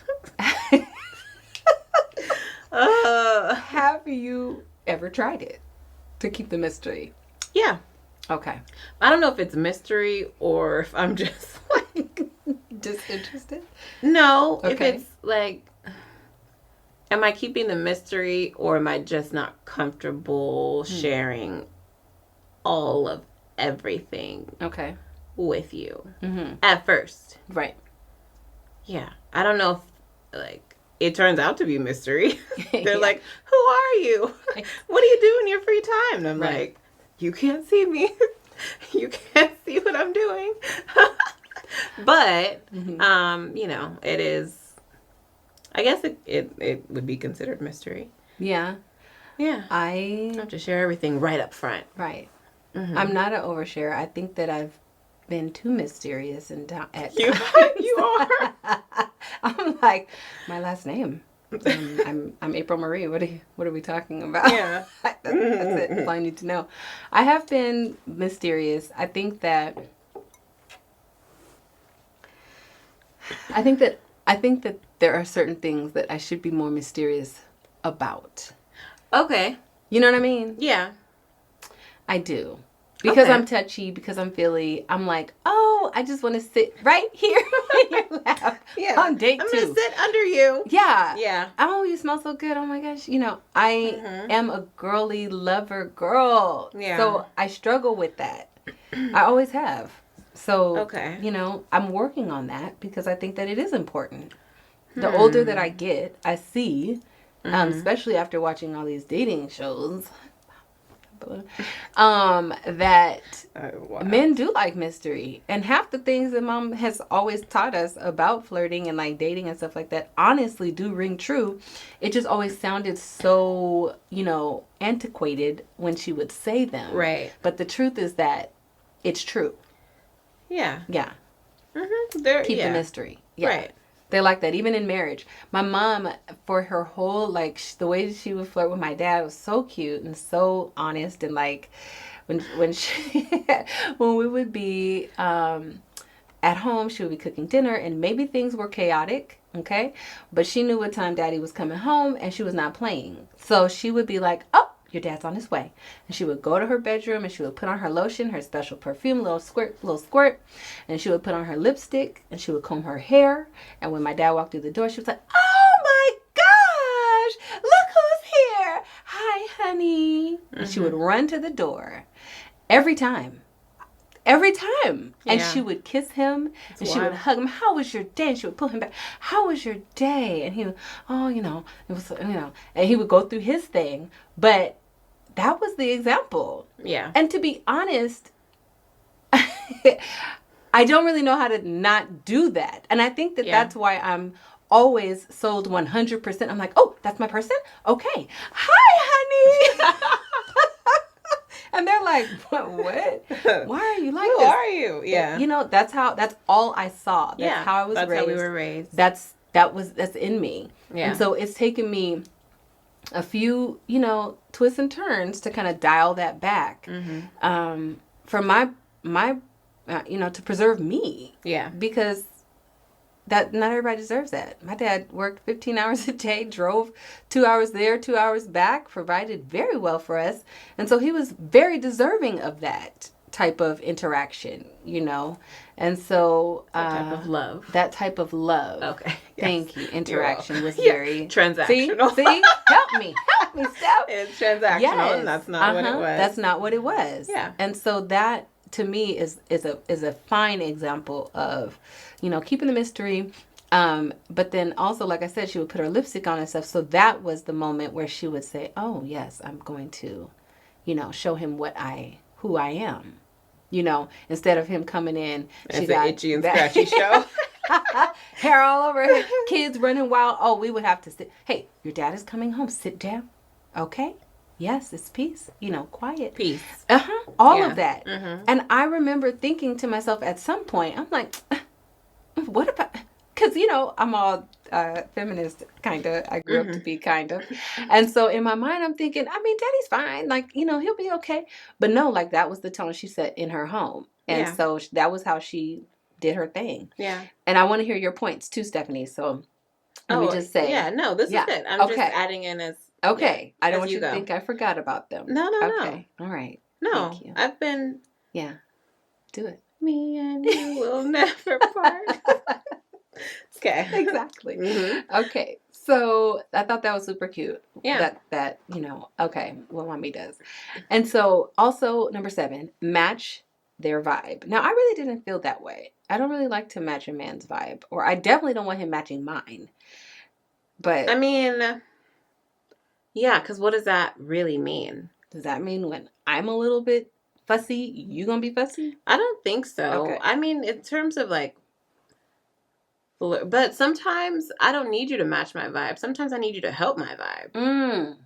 have you ever tried it to keep the mystery? Yeah. Okay. I don't know if it's mystery or if I'm just like disinterested. No, okay. If it's like, am I keeping the mystery or am I just not comfortable sharing all of everything? Okay. With you at first. Right. Yeah. I don't know if like it turns out to be mystery. They're like, who are you? What do you do in your free time? And I'm like, you can't see me. You can't see what I'm doing. But, you know, it is, I guess it would be considered mystery. Yeah. Yeah. I have to share everything right up front. Right. I'm not an oversharer. I think that I've been too mysterious and at you are. I'm like, my last name. I'm April Marie. What are we talking about? Yeah. That's it. That's all I need to know. I have been mysterious. I think that there are certain things that I should be more mysterious about. Okay. You know what I mean? Yeah. I do. Because Okay. I'm touchy, because I'm feely, I'm like, oh, I just want to sit right here in your lap on date I'm 2. going to sit under you. Yeah. Yeah. Oh, you smell so good. Oh my gosh. You know, I am a girly lover girl. Yeah. So I struggle with that. I always have. So, Okay. you know, I'm working on that because I think that it is important. The older that I get, I see, especially after watching all these dating shows, that men do like mystery. And half the things that mom has always taught us about flirting and like dating and stuff like that honestly do ring true. It just always sounded so, you know, antiquated when she would say them. Right. But the truth is that it's true. Yeah. Yeah. Keep the mystery. Yeah. Right. They like that, even in marriage. My mom, for her whole, like, the way she would flirt with my dad was so cute and so honest. And, like, when she, when we would be at home, she would be cooking dinner, and maybe things were chaotic, okay? But she knew what time Daddy was coming home, and she was not playing. So she would be like, oh, your dad's on his way. And she would go to her bedroom and she would put on her lotion, her special perfume, little squirt. And she would put on her lipstick and she would comb her hair. And when my dad walked through the door, she was like, oh my gosh, look who's here. Hi, honey. And she would run to the door every time. And she would kiss him and she would hug him. How was your day? And she would pull him back. How was your day? And he would, oh, you know, it was, you know, and he would go through his thing. But that was the example. Yeah. And to be honest, I don't really know how to not do that. And I think that that's why I'm always sold 100%. I'm like, oh, that's my person? Okay. Hi, honey. And they're like, what? Why are you like Who this? are you? Yeah. You know, that's all I saw. That's how I was raised. That's how we were raised. That's in me. Yeah. And so it's taken me a few, you know, twists and turns to kind of dial that back. For my you know, to preserve me. Yeah. Because that not everybody deserves that. My dad worked 15 hours a day, drove 2 hours there, 2 hours back, provided very well for us. And so he was very deserving of that type of interaction, you know. And so that type of love. That type of love. Okay. Yes. Thank you. Interaction was very transactional. See? Help me, Steph. It's transactional, and that's not what it was. That's not what it was. Yeah. And so that, to me, is a fine example of, you know, keeping the mystery. But then also, like I said, she would put her lipstick on and stuff. So that was the moment where she would say, oh, yes, I'm going to, you know, show him who I am. You know, instead of him coming in, she got itchy and scratchy show. Hair all over her, kids running wild. Oh, we would have to sit. Hey, your dad is coming home. Sit down. Okay. Yes, it's peace. You know, quiet. Peace. All of that. And I remember thinking to myself at some point, I'm like, what about, because, you know, I'm all feminist, kind of. I grew up to be kind of. And so in my mind, I'm thinking, I mean, Daddy's fine. Like, you know, he'll be okay. But no, like that was the tone she set in her home. And so that was how she did her thing. Yeah. And I want to hear your points too, Stephanie. So let me just say. Yeah, no, this is good. I'm just adding in as. Okay. I don't want you to think I forgot about them. No. Okay. All right. No. Thank you. I've been. Yeah. Do it. Me and you will never part. Okay. Exactly. Okay. So I thought that was super cute. Yeah. That, you know, okay, what mommy does. And so also number 7, match their vibe. Now I really didn't feel that way. I don't really like to match a man's vibe, or I definitely don't want him matching mine. But I mean, yeah, because what does that really mean? Does that mean when I'm a little bit fussy, you gonna be fussy? I don't think so. Okay. I mean, in terms of like, but sometimes I don't need you to match my vibe. Sometimes I need you to help my vibe.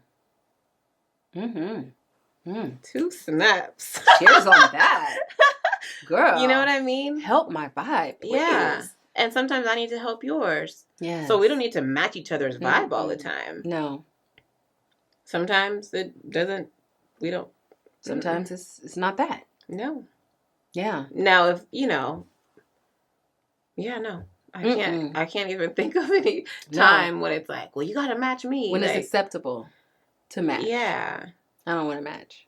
2 snaps. Cheers on that. Girl. You know what I mean? Help my vibe. Please. Yeah. And sometimes I need to help yours. Yeah. So we don't need to match each other's vibe all the time. No. Sometimes it doesn't. We don't. Sometimes it's not that. No. Yeah. Now, if you know. Yeah. No. I can't even think of any time when it's like, well, you got to match me. When like, it's acceptable to match. Yeah. I don't want to match.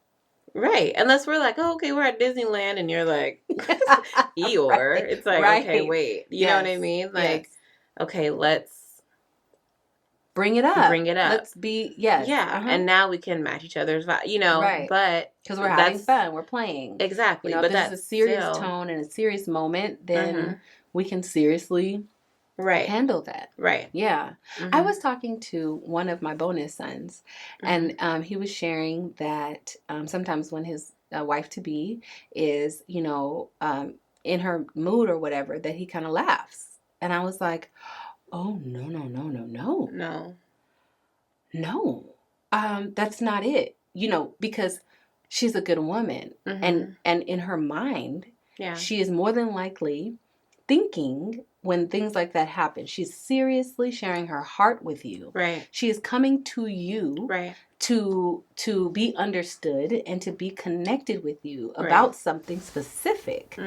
Right. Unless we're like, oh, okay, we're at Disneyland and you're like, Eeyore. Right. It's like, Right. okay, wait. You know what I mean? Like, okay, let's bring it up. Bring it up. Let's be, yes. Yeah. And now we can match each other's vibe, you know, right. But. Because we're having fun. We're playing. Exactly. You know, but if this is a serious tone and a serious moment, then we can seriously handle that. Right. Yeah. I was talking to one of my bonus sons, and he was sharing that sometimes when his wife-to-be is, you know, in her mood or whatever, that he kind of laughs. And I was like, oh, no. That's not it. You know, because she's a good woman. And in her mind, she is more than likely thinking when things like that happen, she's seriously sharing her heart with you. Right. She is coming to you to be understood and to be connected with you about something specific.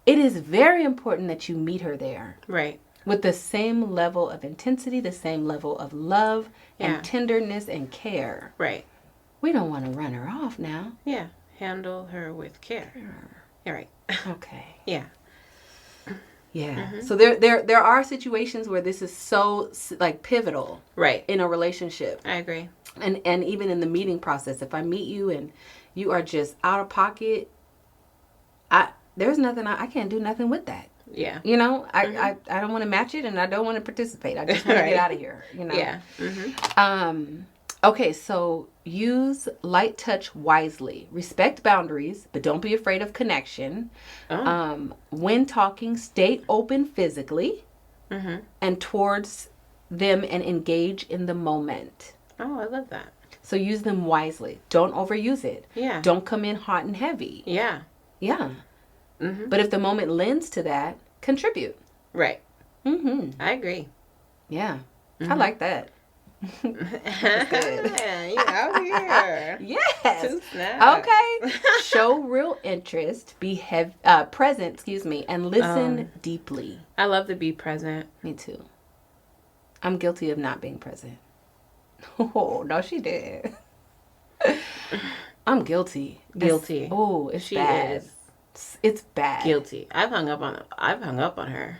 It is very important that you meet her there. Right. With the same level of intensity, the same level of love and tenderness and care. Right. We don't want to run her off now. Yeah. Handle her with care. Yeah, right. Okay. Yeah. Yeah. So there are situations where this is so like pivotal. Right. In a relationship. I agree. And even in the meeting process, if I meet you and you are just out of pocket, there's nothing I can't do nothing with that. Yeah. You know, I don't want to match it and I don't want to participate. I just want to get out of here, you know. Yeah. Okay, so use light touch wisely. Respect boundaries, but don't be afraid of connection. When talking, stay open physically and towards them and engage in the moment. Oh, I love that. So use them wisely. Don't overuse it. Yeah. Don't come in hot and heavy. Yeah. Yeah. But if the moment lends to that, contribute. Right. I agree. Yeah. I like that. That's good. You out here. Yes. Snap. Okay. Show real interest. Be present, and listen deeply. I love to be present. Me too. I'm guilty of not being present. Oh, no, she did. I'm guilty. Guilty. It's bad. It's bad. Guilty. I've hung up on her.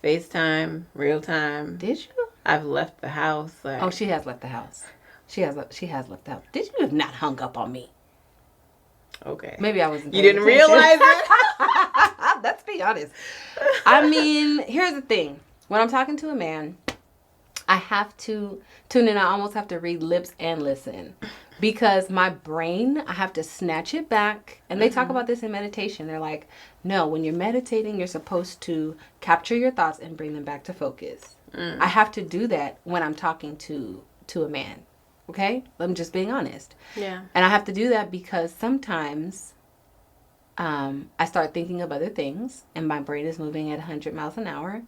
FaceTime, real time. Did you? I've left the house. Like... Oh, she has left the house. She has left the house. Did you have not hung up on me? Okay. Maybe I wasn't. You didn't realize it? Let's be honest. I mean, here's the thing. When I'm talking to a man, I have to tune in. I almost have to read lips and listen. Because my brain, I have to snatch it back. And they talk about this in meditation. They're like, no, when you're meditating, you're supposed to capture your thoughts and bring them back to focus. I have to do that when I'm talking to a man. Okay? I'm just being honest. Yeah. And I have to do that because sometimes I start thinking of other things and my brain is moving at 100 miles an hour.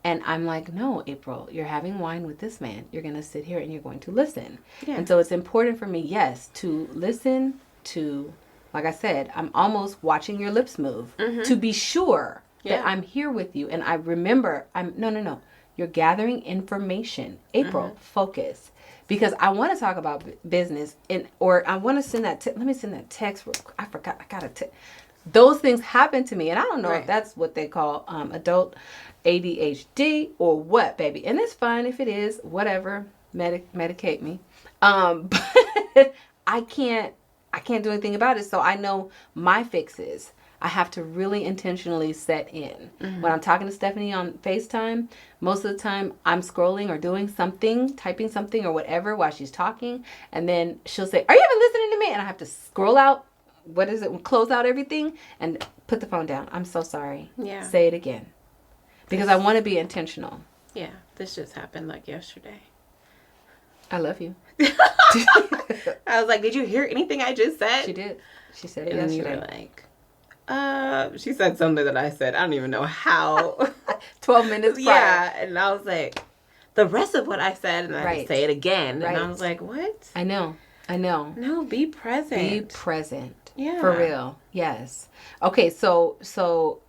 And I'm like, no, April, you're having wine with this man. You're going to sit here and you're going to listen. Yeah. And so it's important for me, yes, to listen to, like I said, I'm almost watching your lips move to be sure that I'm here with you. And I remember, no. You're gathering information. April, focus. Because I want to talk about business or I want to send that, let me send that text real quick. I forgot, I got to those things happen to me. And I don't know if that's what they call adult ADHD or what, baby. And it's fine if it is, whatever, medicate me. But I can't do anything about it. So I know my fixes. I have to really intentionally set in. When I'm talking to Stephanie on FaceTime, most of the time I'm scrolling or doing something, typing something or whatever while she's talking. And then she'll say, are you even listening to me? And I have to scroll out, close out everything and put the phone down. I'm so sorry. Yeah. Say it again. Because I want to be intentional. Yeah. This just happened like yesterday. I love you. I was like, did you hear anything I just said? She did. She said it and yesterday. You were like, she said something that I said. I don't even know how. 12 minutes prior. Yeah. And I was like, the rest of what I said, and I had to say it again. And I was like, what? I know. No, be present. Be present. Yeah. For real. Yes. Okay, so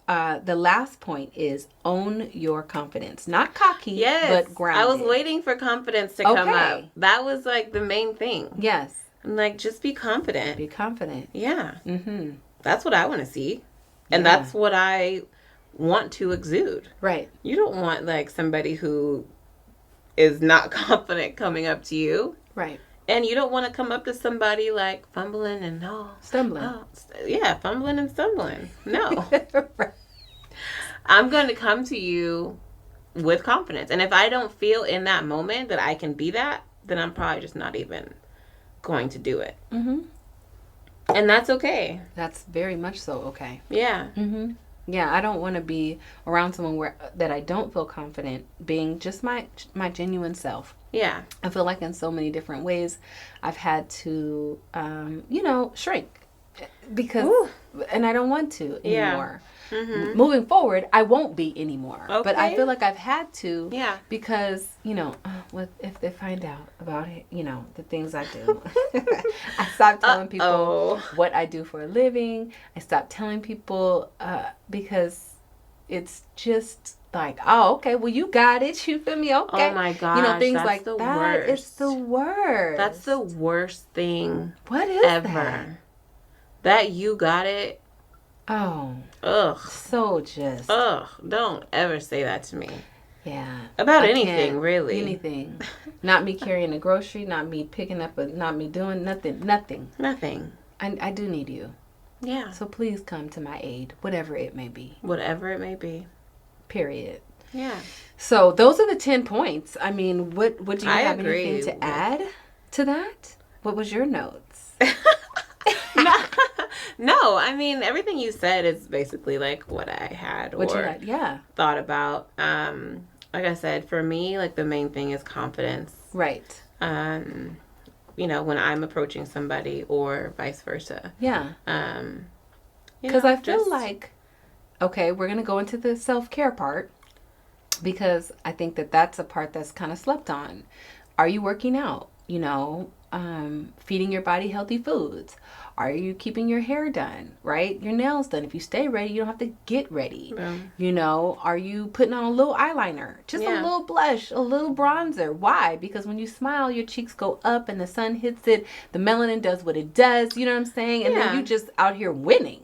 the last point is own your confidence. Not cocky, Yes. but grounded. I was waiting for confidence to come up. Okay. That was like the main thing. Yes. I'm like, just be confident. Be confident. Yeah. Mm-hmm. That's what I want to see. And Yeah. that's what I want to exude. Right. You don't want like somebody who is not confident coming up to you. Right. And you don't want to come up to somebody like fumbling and Stumbling. Fumbling and stumbling. No. Right. I'm going to come to you with confidence. And if I don't feel in that moment that I can be that, then I'm probably just not even going to do it. Mm-hmm. And that's okay. That's very much so okay. Yeah. Mm-hmm. Yeah, I don't want to be around someone that I don't feel confident being just my genuine self. Yeah. I feel like in so many different ways I've had to, shrink because, and I don't want to anymore. Mm-hmm. Moving forward, I won't be anymore. Okay. But I feel like I've had to because, if they find out about, the things I do. I stopped telling people what I do for a living. I stopped telling people because it's just like, oh, okay, well, you got it. You feel me? Okay. Oh, my gosh. Things that's like the that. Worst. It's the worst. That's the worst thing what is ever. that? That you got it. Oh. Ugh. So just. Ugh. Don't ever say that to me. Yeah. About anything, really. Anything. Not me carrying a grocery, not me picking up, not me doing nothing. Nothing. I do need you. Yeah. So please come to my aid, whatever it may be. Whatever it may be. Period. Yeah. So those are the 10 points. I mean, what do you have agree anything to add to that? What was your notes? No, I mean, everything you said is basically like what I had thought about. Like I said, for me, like the main thing is confidence. Right. When I'm approaching somebody or vice versa. Yeah. Because I feel like, okay, we're going to go into the self-care part because I think that's a part that's kind of slept on. Are you working out? Feeding your body healthy foods? Are you keeping your hair done, right? Your nails done? If you stay ready, you don't have to get ready. Yeah. Are you putting on a little eyeliner? Just a little blush, a little bronzer. Why? Because when you smile, your cheeks go up and the sun hits it. The melanin does what it does. You know what I'm saying? And then you just out here winning.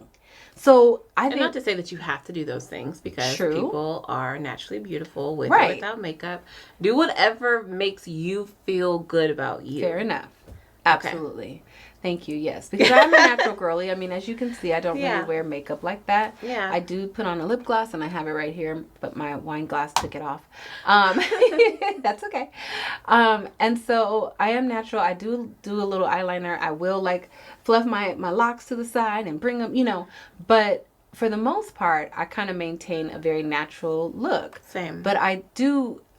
So I think, not to say that you have to do those things because people are naturally beautiful with or without makeup. Do whatever makes you feel good about you. Fair enough. Absolutely. Okay. Thank you. Yes, because I'm a natural girly. I mean, as you can see, I don't really wear makeup like that. Yeah. I do put on a lip gloss, and I have it right here, but my wine glass took it off. That's okay. And so I am natural. I do a little eyeliner. I will fluff my locks to the side and bring them, but for the most part, I kind of maintain a very natural look. Same. But I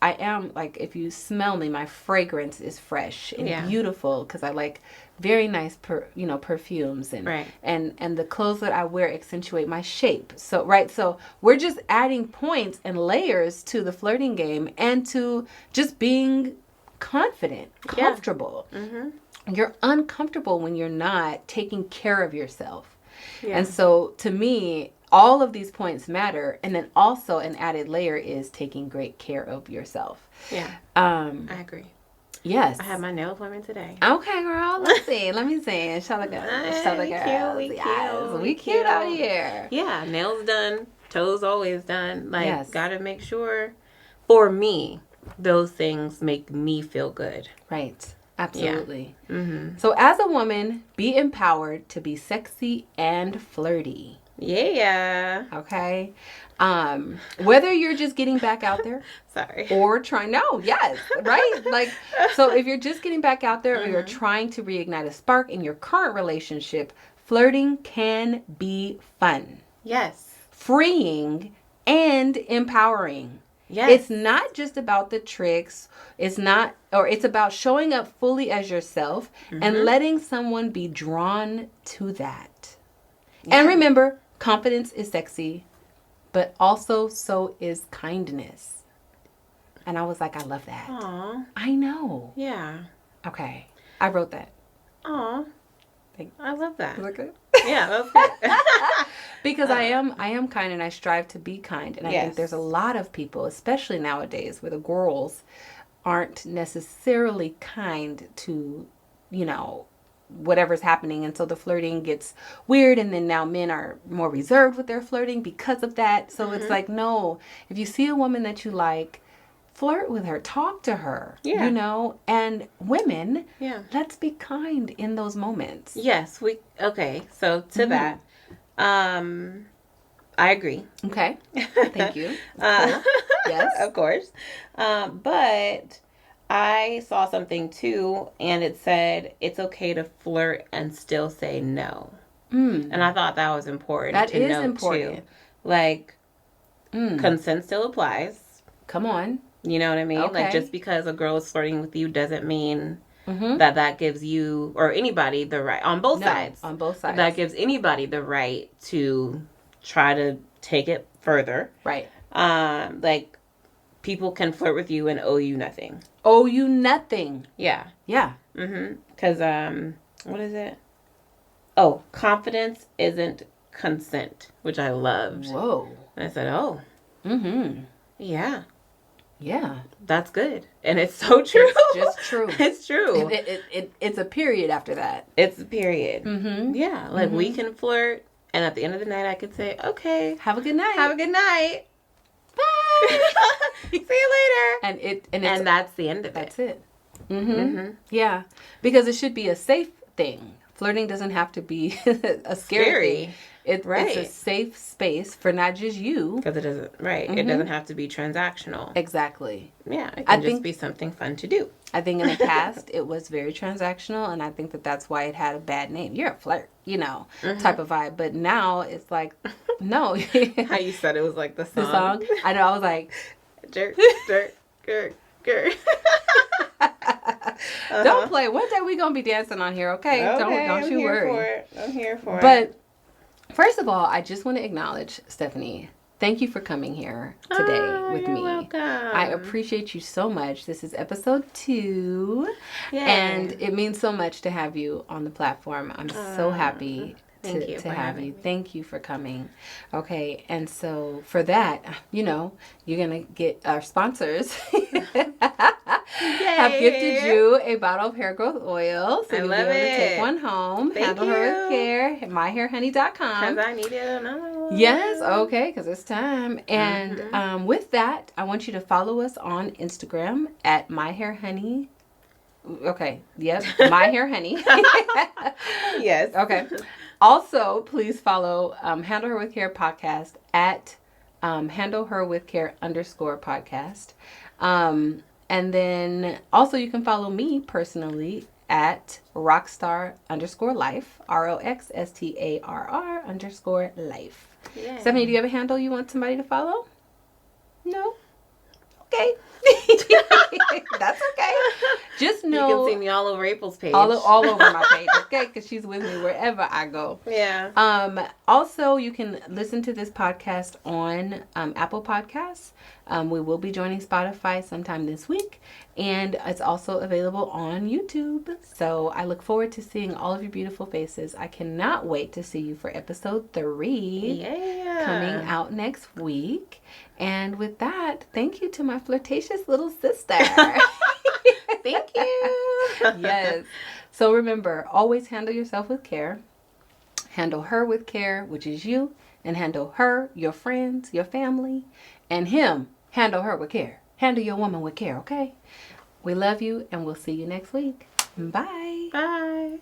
am, if you smell me, my fragrance is fresh and beautiful because I like very nice, perfumes and the clothes that I wear accentuate my shape. So we're just adding points and layers to the flirting game and to just being confident, comfortable. Yeah. Mm-hmm. You're uncomfortable when you're not taking care of yourself. Yeah. And so to me, all of these points matter. And then also an added layer is taking great care of yourself. Yeah. I agree. Yes. I had my nail appointment today. Okay, girl. Let's see. Let me see. Show the girls. We cute out here. Yeah. Nails done. Toes always done. Gotta make sure. For me, those things make me feel good. Right. Absolutely. Yeah. Mm-hmm. So as a woman, be empowered to be sexy and flirty. Yeah. Okay. Whether you're just getting back out there. Sorry. Or trying. No, yes. Right? So if you're just getting back out there or you're trying to reignite a spark in your current relationship, flirting can be fun. Yes. Freeing and empowering. Yes. It's not just about the tricks. It's about showing up fully as yourself and letting someone be drawn to that. Yeah. And remember, confidence is sexy, but also so is kindness. And I was like, I love that. Aww. I know. Yeah. Okay. I wrote that. Aw. I love that. Look good. Yeah, that's good. Because I am kind and I strive to be kind. And I think there's a lot of people, especially nowadays, where the girls aren't necessarily kind to, whatever's happening. And so the flirting gets weird. And then now men are more reserved with their flirting because of that. So it's like, no, if you see a woman that you like, flirt with her, talk to her, and women, let's be kind in those moments. Yes, okay. So to that, I agree. Okay. Thank you. Cool. Yes. Of course. But I saw something too, and it said it's okay to flirt and still say no. And I thought that was important. That is important. Too. Like, consent still applies. Come on. You know what I mean? Okay. Like, just because a girl is flirting with you doesn't mean that gives you or anybody the right on both sides. On both sides. That gives anybody the right to try to take it further. Right. Like, people can flirt with you and owe you nothing. Owe you nothing. Yeah. Yeah. Because, what is it? Oh, confidence isn't consent, which I loved. Whoa. And I said, oh. Yeah. Yeah. That's good. And it's so true. It's just true. It's true. It's a period after that. It's a period. Yeah. Like, we can flirt. And at the end of the night, I could say, okay. Have a good night. Have a good night. Bye. See you later. And that's the end of it. That's it. Yeah. Because it should be a safe thing. Flirting doesn't have to be a scary thing. It's a safe space for not just you. Because it doesn't, it doesn't have to be transactional. Exactly. Yeah, it can just be something fun to do. I think in the past it was very transactional, and I think that's why it had a bad name. You're a flirt, type of vibe. But now it's like, no. How you said it was like the song. I know, I was like. Jerk, jerk, jerk, jerk. Don't play. One day we're going to be dancing on here, okay? Don't you worry. I'm here for it. But first of all, I just want to acknowledge, Stephanie, thank you for coming here today with me. Welcome. I appreciate you so much. This is episode 2. Yay. And it means so much to have you on the platform. I'm so happy to have you. Thank you for coming. Okay, and so for that, you're going to get our sponsors. Have gifted you a bottle of hair growth oil. So you'll be able to take one home. Handle her with care. MyHairHoney.com. Because I need it. Yes, okay, because it's time. And with that, I want you to follow us on Instagram at MyHairHoney. Okay, yep, MyHairHoney. Yes. Okay. Also, please follow Handle Her With Care podcast at handleherwithcare_podcast. And then also you can follow me personally at rockstar_life, ROXSTARR_life. Yeah. Stephanie, do you have a handle you want somebody to follow? No? Okay. That's okay. Just know you can see me all over April's page. All over my page, okay? Because she's with me wherever I go. Yeah. Also, you can listen to this podcast on Apple Podcasts. We will be joining Spotify sometime this week. And it's also available on YouTube. So I look forward to seeing all of your beautiful faces. I cannot wait to see you for episode 3. Yeah. Coming out next week. And with that, thank you to my flirtatious little sister. Thank you. Yes. So remember, always handle yourself with care. Handle her with care, which is you. And handle her, your friends, your family. And him, handle her with care. Handle your woman with care, okay? We love you, and we'll see you next week. Bye. Bye.